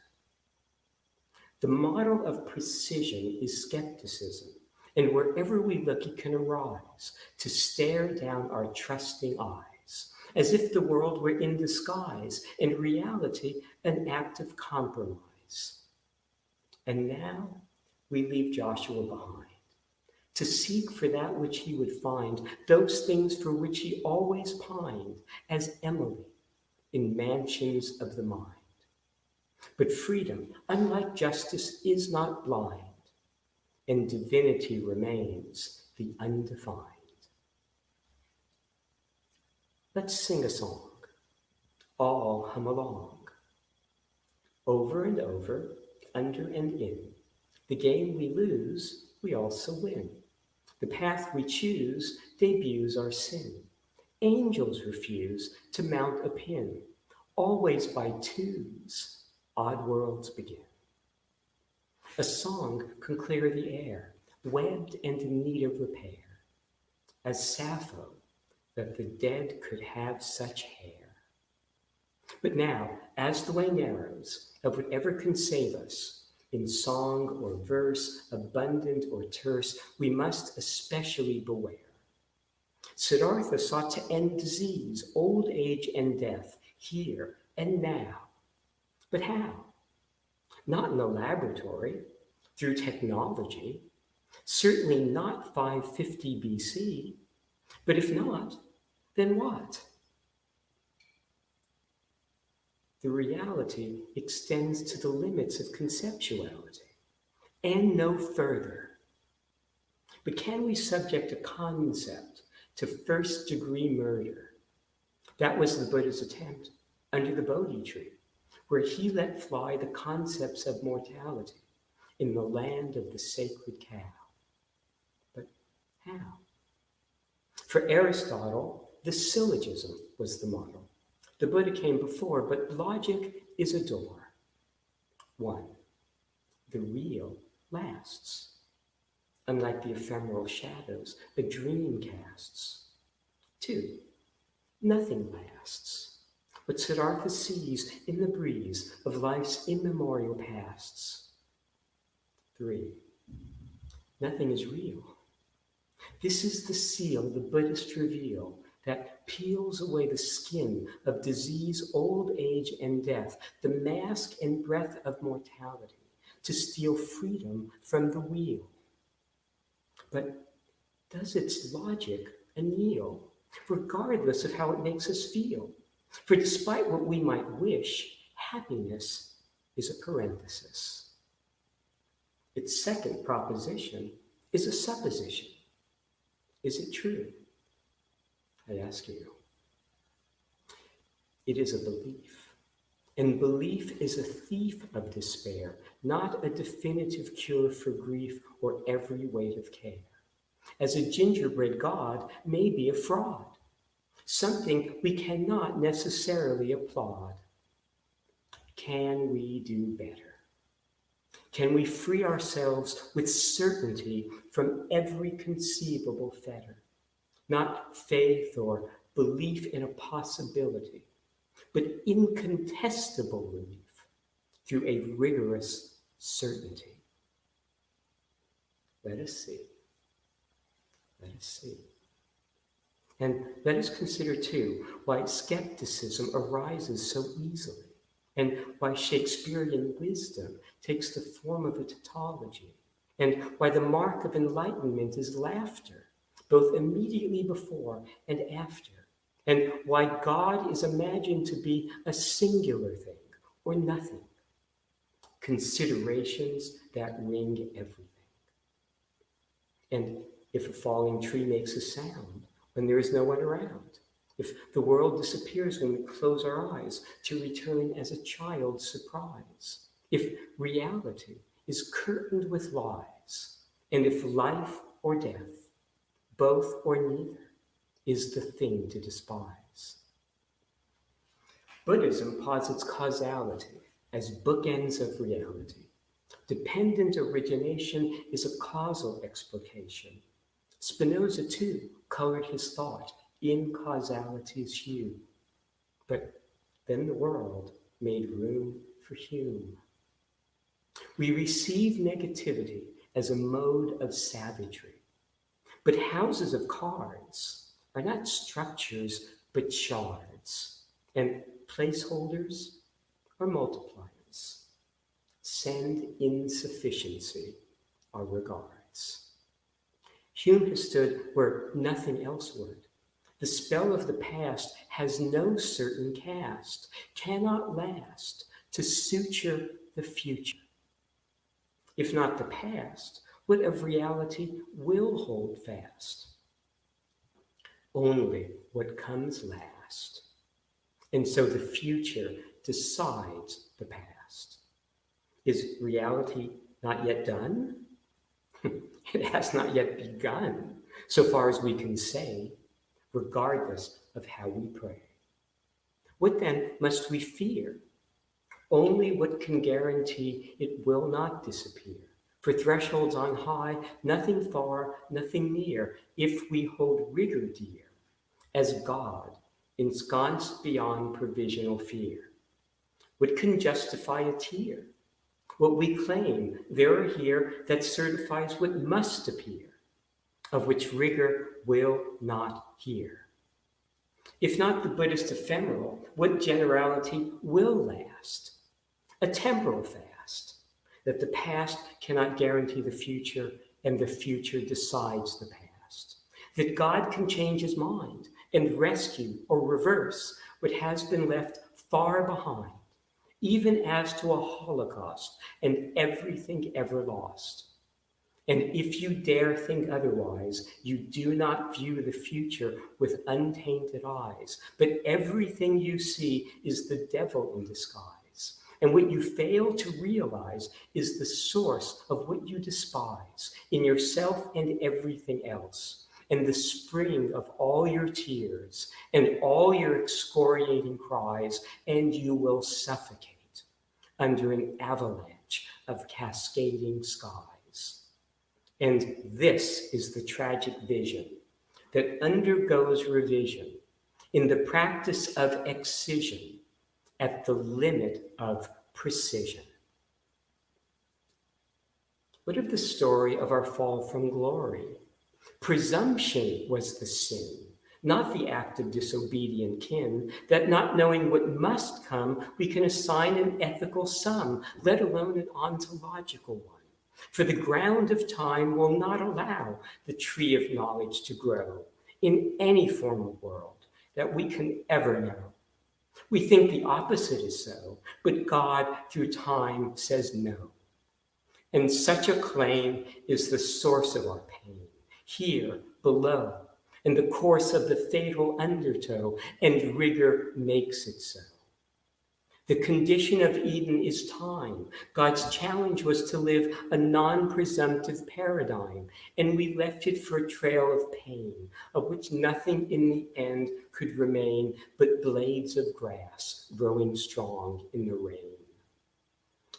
The model of precision is skepticism, and wherever we look, it can arise to stare down our trusting eyes, as if the world were in disguise, and reality an act of compromise. And now we leave Joshua behind, to seek for that which he would find, those things for which he always pined, as Emily in mansions of the mind. But freedom, unlike justice, is not blind, and divinity remains the undefined. Let's sing a song, all hum along. Over and over, under and in, the game we lose, we also win. The path we choose debuts our sin. Angels refuse to mount a pin. Always by twos, odd worlds begin. A song can clear the air, webbed and in need of repair. As Sappho, that the dead could have such hair. But now, as the way narrows, of whatever can save us, in song or verse, abundant or terse, we must especially beware Siddhartha sought to end disease, old age, and death, here and now. But how? Not in a laboratory, through technology, certainly not 550 BC. But if not, then what? The reality extends to the limits of conceptuality and no further. But can we subject a concept to first-degree murder? That was the Buddha's attempt under the Bodhi tree, where he let fly the concepts of mortality in the land of the sacred cow. But how? For Aristotle, the syllogism was the model. The Buddha came before, but logic is a door. 1. The real lasts. Unlike the ephemeral shadows a dream casts. 2. Nothing lasts. What Siddhartha sees in the breeze of life's immemorial pasts. 3. Nothing is real. This is the seal the Buddhists reveal that peels away the skin of disease, old age, and death, the mask and breath of mortality, to steal freedom from the wheel. But does its logic anneal, regardless of how it makes us feel? For despite what we might wish, happiness is a parenthesis. Its second proposition is a supposition. Is it true? I ask you. It is a belief. And belief is a thief of despair, not a definitive cure for grief or every weight of care. As a gingerbread god may be a fraud, something we cannot necessarily applaud. Can we do better? Can we free ourselves with certainty from every conceivable fetter? Not faith or belief in a possibility, but incontestable relief through a rigorous certainty. Let us see. Let us see. And let us consider, too, why skepticism arises so easily, and why Shakespearean wisdom takes the form of a tautology, and why the mark of enlightenment is laughter, both immediately before and after, and why God is imagined to be a singular thing or nothing. Considerations that ring everything. And if a falling tree makes a sound when there is no one around, if the world disappears when we close our eyes to return as a child's surprise, if reality is curtained with lies, and if life or death, both or neither, is the thing to despise. Buddhism posits causality as bookends of reality. Dependent origination is a causal explication. Spinoza, too, colored his thought in causality's hue. But then the world made room for Hume. We receive negativity as a mode of savagery. But houses of cards are not structures, but shards, and placeholders are multipliers. Send insufficiency our regards. Hume has stood where nothing else would. The spell of the past has no certain cast, cannot last to suture the future. If not the past, what of reality will hold fast? Only what comes last. And so the future decides the past. Is reality not yet done? It has not yet begun, so far as we can say, regardless of how we pray. What then must we fear? Only what can guarantee it will not disappear. For thresholds on high, nothing far, nothing near, if we hold rigor dear, as God, ensconced beyond provisional fear. What can justify a tear? What we claim, there or here, that certifies what must appear. of which rigor will not hear. If not the Buddhist ephemeral, what generality will last? A temporal fast, that the past cannot guarantee the future and the future decides the past. That God can change his mind and rescue or reverse what has been left far behind, even as to a Holocaust and everything ever lost. And if you dare think otherwise, you do not view the future with untainted eyes, but everything you see is the devil in disguise. And what you fail to realize is the source of what you despise in yourself and everything else, and the spring of all your tears and all your excoriating cries, and you will suffocate under an avalanche of cascading skies. And this is the tragic vision that undergoes revision in the practice of excision at the limit of precision. What of the story of our fall from glory? Presumption was the sin, not the act of disobedient kin, that not knowing what must come, we can assign an ethical sum, let alone an ontological one. For the ground of time will not allow the tree of knowledge to grow in any formal world that we can ever know. We think the opposite is so, but God through time says no. And such a claim is the source of our pain, here below, in the course of the fatal undertow, and rigor makes it so. The condition of Eden is time. God's challenge was to live a non-presumptive paradigm, and we left it for a trail of pain, of which nothing in the end could remain but blades of grass growing strong in the rain.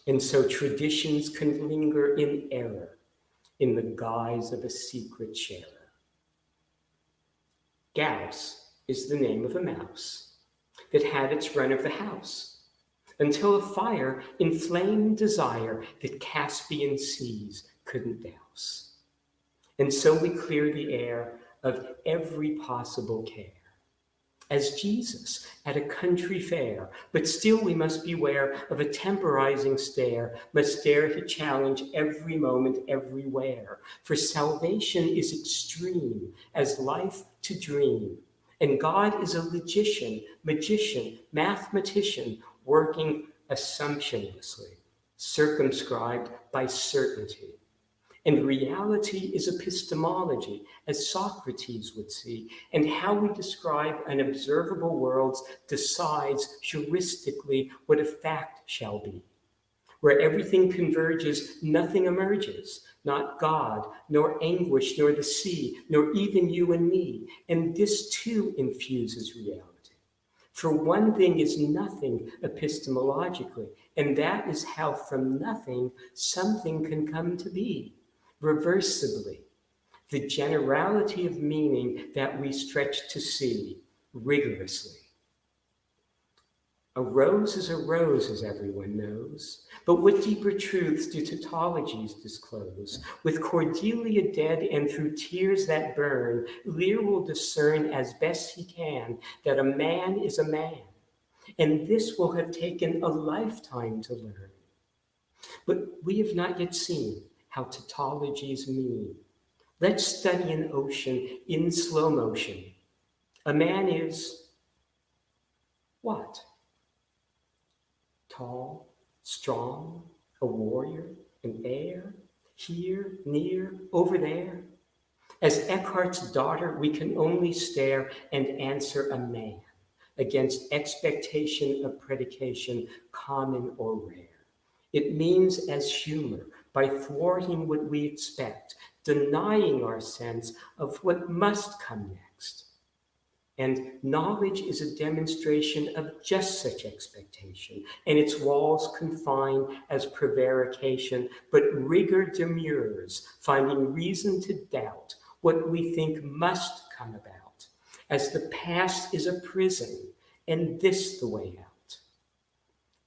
And so traditions can linger in error in the guise of a secret sharer. Gauss is the name of a mouse that had its run of the house, until a fire inflamed desire that Caspian seas couldn't douse. And so we clear the air of every possible care, as Jesus at a country fair, but still we must beware of a temporizing stare, must dare to challenge every moment, everywhere. For salvation is extreme as life to dream, and God is a logician, magician, mathematician, working assumptionlessly, circumscribed by certainty. And reality is epistemology, as Socrates would see, and how we describe an observable world decides heuristically what a fact shall be. Where everything converges, nothing emerges, not God, nor anguish, nor the sea, nor even you and me, and this too infuses reality. For one thing is nothing epistemologically, and that is how from nothing something can come to be, reversibly. The generality of meaning that we stretch to see rigorously. A rose is a rose, as everyone knows, but what deeper truths do tautologies disclose? With Cordelia dead and through tears that burn, Lear will discern as best he can that a man is a man, and this will have taken a lifetime to learn. But we have not yet seen how tautologies mean. Let's study an ocean in slow motion. A man is what? Tall, strong, a warrior, an heir, here, near, over there. As Eckhart's daughter, we can only stare and answer a man against expectation of predication, common or rare. It means as humor, by thwarting what we expect, denying our sense of what must come next. And knowledge is a demonstration of just such expectation, and its walls confine as prevarication, but rigor demurs, finding reason to doubt what we think must come about, as the past is a prison, and this the way out.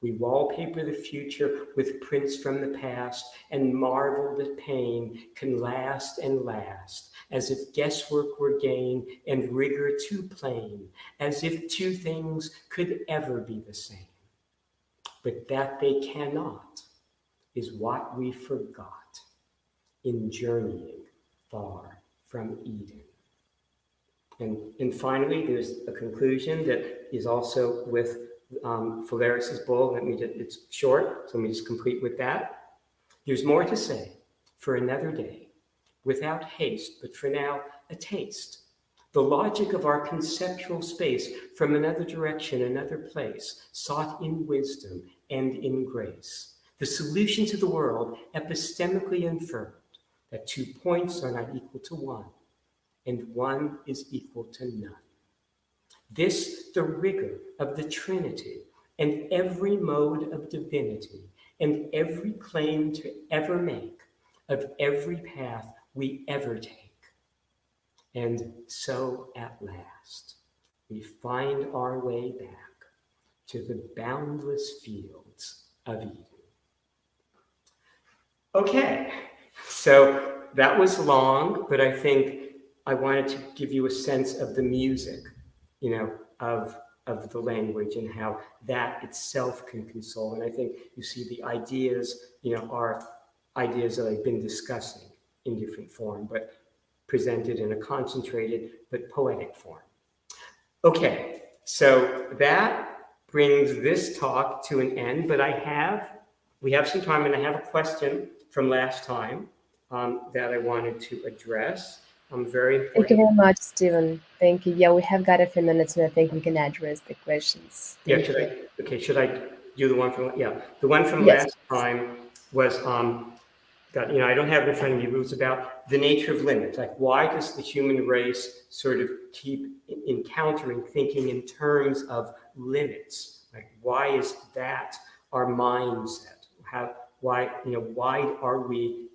We wallpaper the future with prints from the past and marvel that pain can last and last, as if guesswork were gain and rigor too plain, as if two things could ever be the same. But that they cannot is what we forgot in journeying far from Eden. And finally, there's a conclusion that is also with Phalaris's bull. It's short, so let me just complete with that. There's more to say for another day, without haste, but for now, a taste. The logic of our conceptual space from another direction, another place, sought in wisdom and in grace. The solution to the world epistemically inferred that 2 points are not equal to 1, and 1 is equal to none. This, the rigor of the Trinity, and every mode of divinity, and every claim to ever make, of every path we ever take. And so at last, we find our way back to the boundless fields of Eden. Okay, so that was long, but I think I wanted to give you a sense of the music, of the language and how that itself can console. And I think you see the ideas, are ideas that I've been discussing in different form, but presented in a concentrated but poetic form. Okay, so that brings this talk to an end, but we have some time, and I have a question from last time that I wanted to address. Very important. Thank you very much, Stephen. Thank you. Yeah, we have got a few minutes, and I think we can address the questions. Should I do the one from, the one from last time was, I don't have it in front of me, but it was about the nature of limits. Like, why does the human race sort of keep encountering thinking in terms of limits? Like, why is that our mindset? Why are we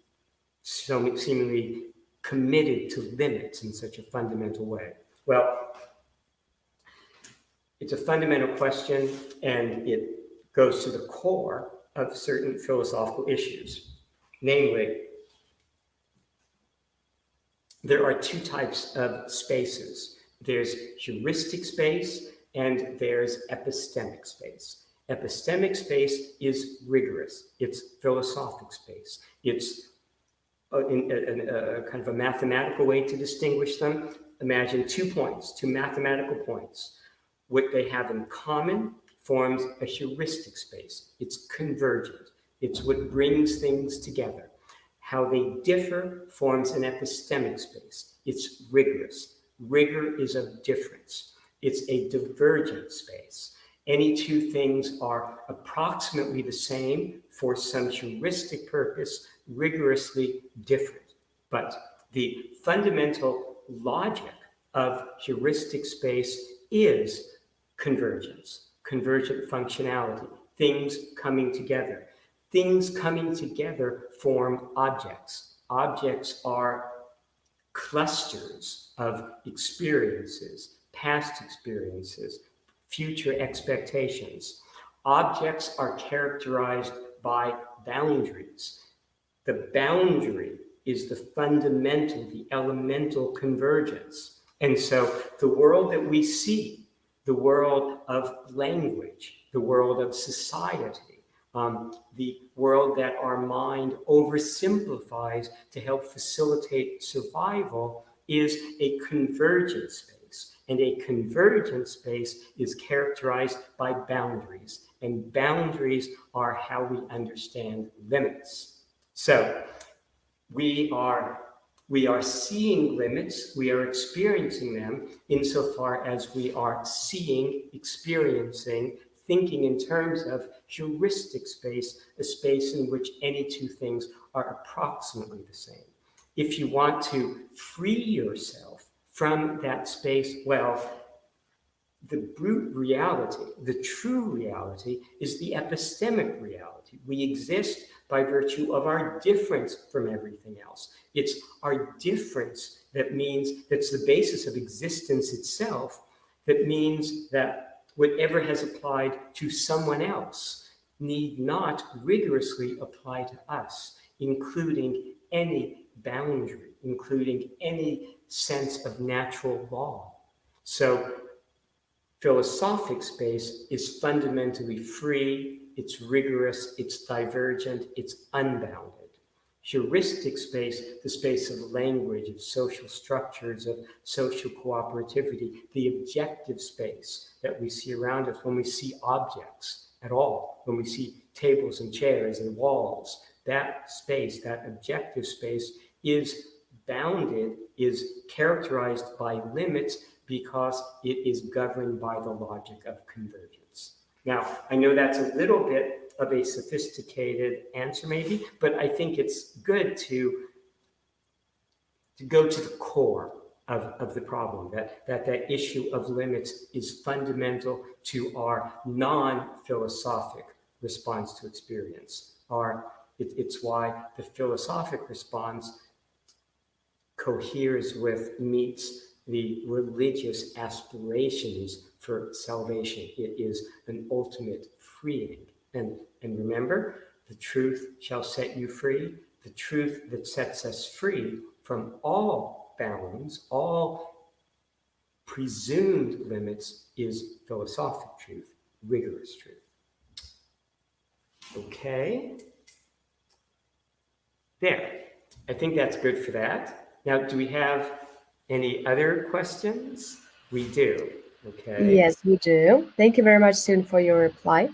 so seemingly committed to limits in such a fundamental way? Well, it's a fundamental question, and it goes to the core of certain philosophical issues. Namely, there are 2 types of spaces. There's heuristic space and there's epistemic space. Epistemic space is rigorous. It's philosophic space. It's a kind of a mathematical way to distinguish them. Imagine 2 points, 2 mathematical points. What they have in common forms a heuristic space. It's convergent. It's what brings things together. How they differ forms an epistemic space. It's rigorous. Rigor is of difference. It's a divergent space. Any 2 things are approximately the same for some heuristic purpose, rigorously different. But the fundamental logic of heuristic space is convergence, convergent functionality, things coming together. Things coming together form objects. Objects are clusters of experiences, past experiences, future expectations. Objects are characterized by boundaries. The boundary is the fundamental, the elemental convergence. And so the world that we see, the world of language, the world of society, the world that our mind oversimplifies to help facilitate survival, is a convergent space. And a convergent space is characterized by boundaries. And boundaries are how we understand limits. So we are seeing limits, we are experiencing them insofar as we are seeing, experiencing, thinking in terms of heuristic space, a space in which any 2 things are approximately the same. If you want to free yourself from that space, well, the brute reality, the true reality, is the epistemic reality. We exist by virtue of our difference from everything else. It's our difference that means, that's the basis of existence itself, that means that whatever has applied to someone else need not rigorously apply to us, including any boundary, including any sense of natural law. So philosophic space is fundamentally free, it's rigorous, it's divergent, it's unbounded. Heuristic space, the space of language, of social structures, of social cooperativity, the objective space that we see around us when we see objects at all, when we see tables and chairs and walls, that space, that objective space is bounded, is characterized by limits because it is governed by the logic of convergence. Now, I know that's a little bit of a sophisticated answer maybe, but I think it's good to go to the core of the problem, that issue of limits is fundamental to our non-philosophic response to experience. It's why the philosophic response coheres with, meets the religious aspirations for salvation. It is an ultimate freeing. And remember, the truth shall set you free. The truth that sets us free from all bounds, all presumed limits, is philosophic truth, rigorous truth. Okay. There. I think that's good for that. Now, do we have any other questions? We do. Okay. Yes, we do. Thank you very much, Stephen, for your reply.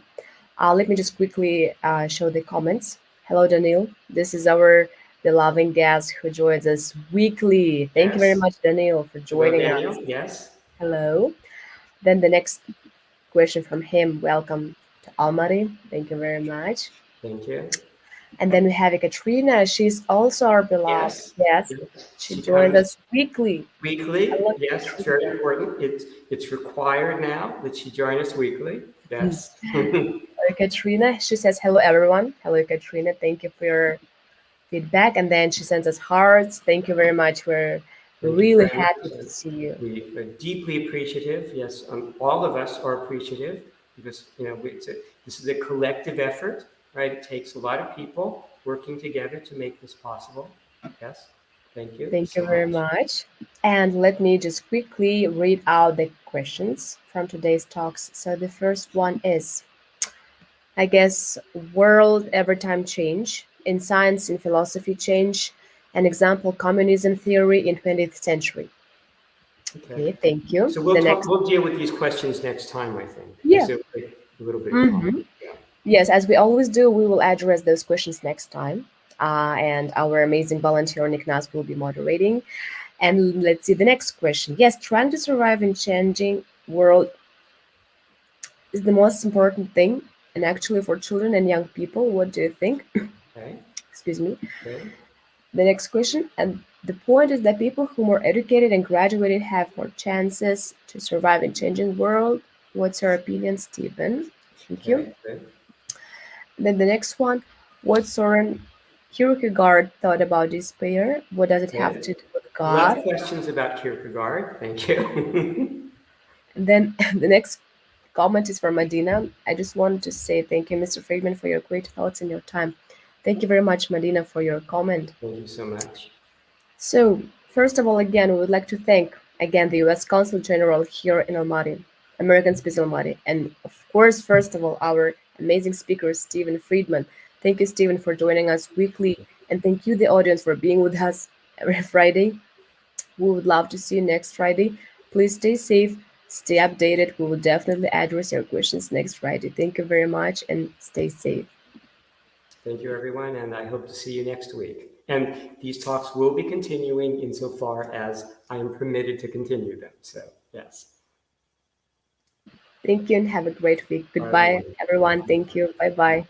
Let me just quickly show the comments. Hello, Daniel. This is our beloved guest who joins us weekly. Thank you very Yes. much, Daniel, for Hello, joining Daniel. us. Yes. Hello. Then the next question from him. Welcome to Almaty. Thank you very much. Thank you. And then we have Katrina. She's also our beloved. Yes. Yes, she joins us weekly. Weekly. Hello, Yes, it's very important. It's required now that she join us weekly. Yes. Hello, Katrina. She says, hello, everyone. Hello, Katrina. Thank you for your feedback. And then she sends us hearts. Thank you very much. We're Thank you really very happy much. to see you. We are deeply appreciative. Yes, all of us are appreciative because this is a collective effort, right? It takes a lot of people working together to make this possible. Yes, thank you. Thank you so very much. And let me just quickly read out the questions from today's talks. So the first one is, I guess, world every time change, in science, in philosophy change, an example, communism theory in 20th century. Okay, thank you. So The next, we'll deal with these questions next time, I think. yeah. So a little bit of Mhm. time. Yeah. Yes, as we always do, we will address those questions next time. And our amazing volunteer Nick Nas will be moderating. And let's see the next question. Yes, trying to survive in changing world is the most important thing. And actually for children and young people, what do you think? Okay. Excuse me. Okay. The next question. And the point is that people who are more educated and graduated have more chances to survive in changing world. What's your opinion, Stephen? Thank you. Okay. Good. Then the next one, what Soren Kierkegaard thought about despair? What does it have to do with Love God? questions about Kierkegaard. Thank you. And then the next comment is from Medina. I just wanted to say thank you, Mr. Friedman, for your great thoughts and your time. Thank you very much, Medina, for your comment. Thank you so much. So, first of all, again, we would like to thank again the U.S. Consul General here in Almaty, American Space Almaty, and of course, first of all, our amazing speaker, Stephen Friedman. Thank you, Stephen, for joining us weekly, and thank you, the audience, for being with us every Friday. We would love to see you next Friday. Please stay safe, stay updated. We will definitely address your questions next Friday. Thank you very much, and stay safe. Thank you, everyone, and I hope to see you next week. And these talks will be continuing insofar as I am permitted to continue them. So, yes. Thank you, and have a great week. Bye, Goodbye, everyone. everyone. Thank you. Bye-bye.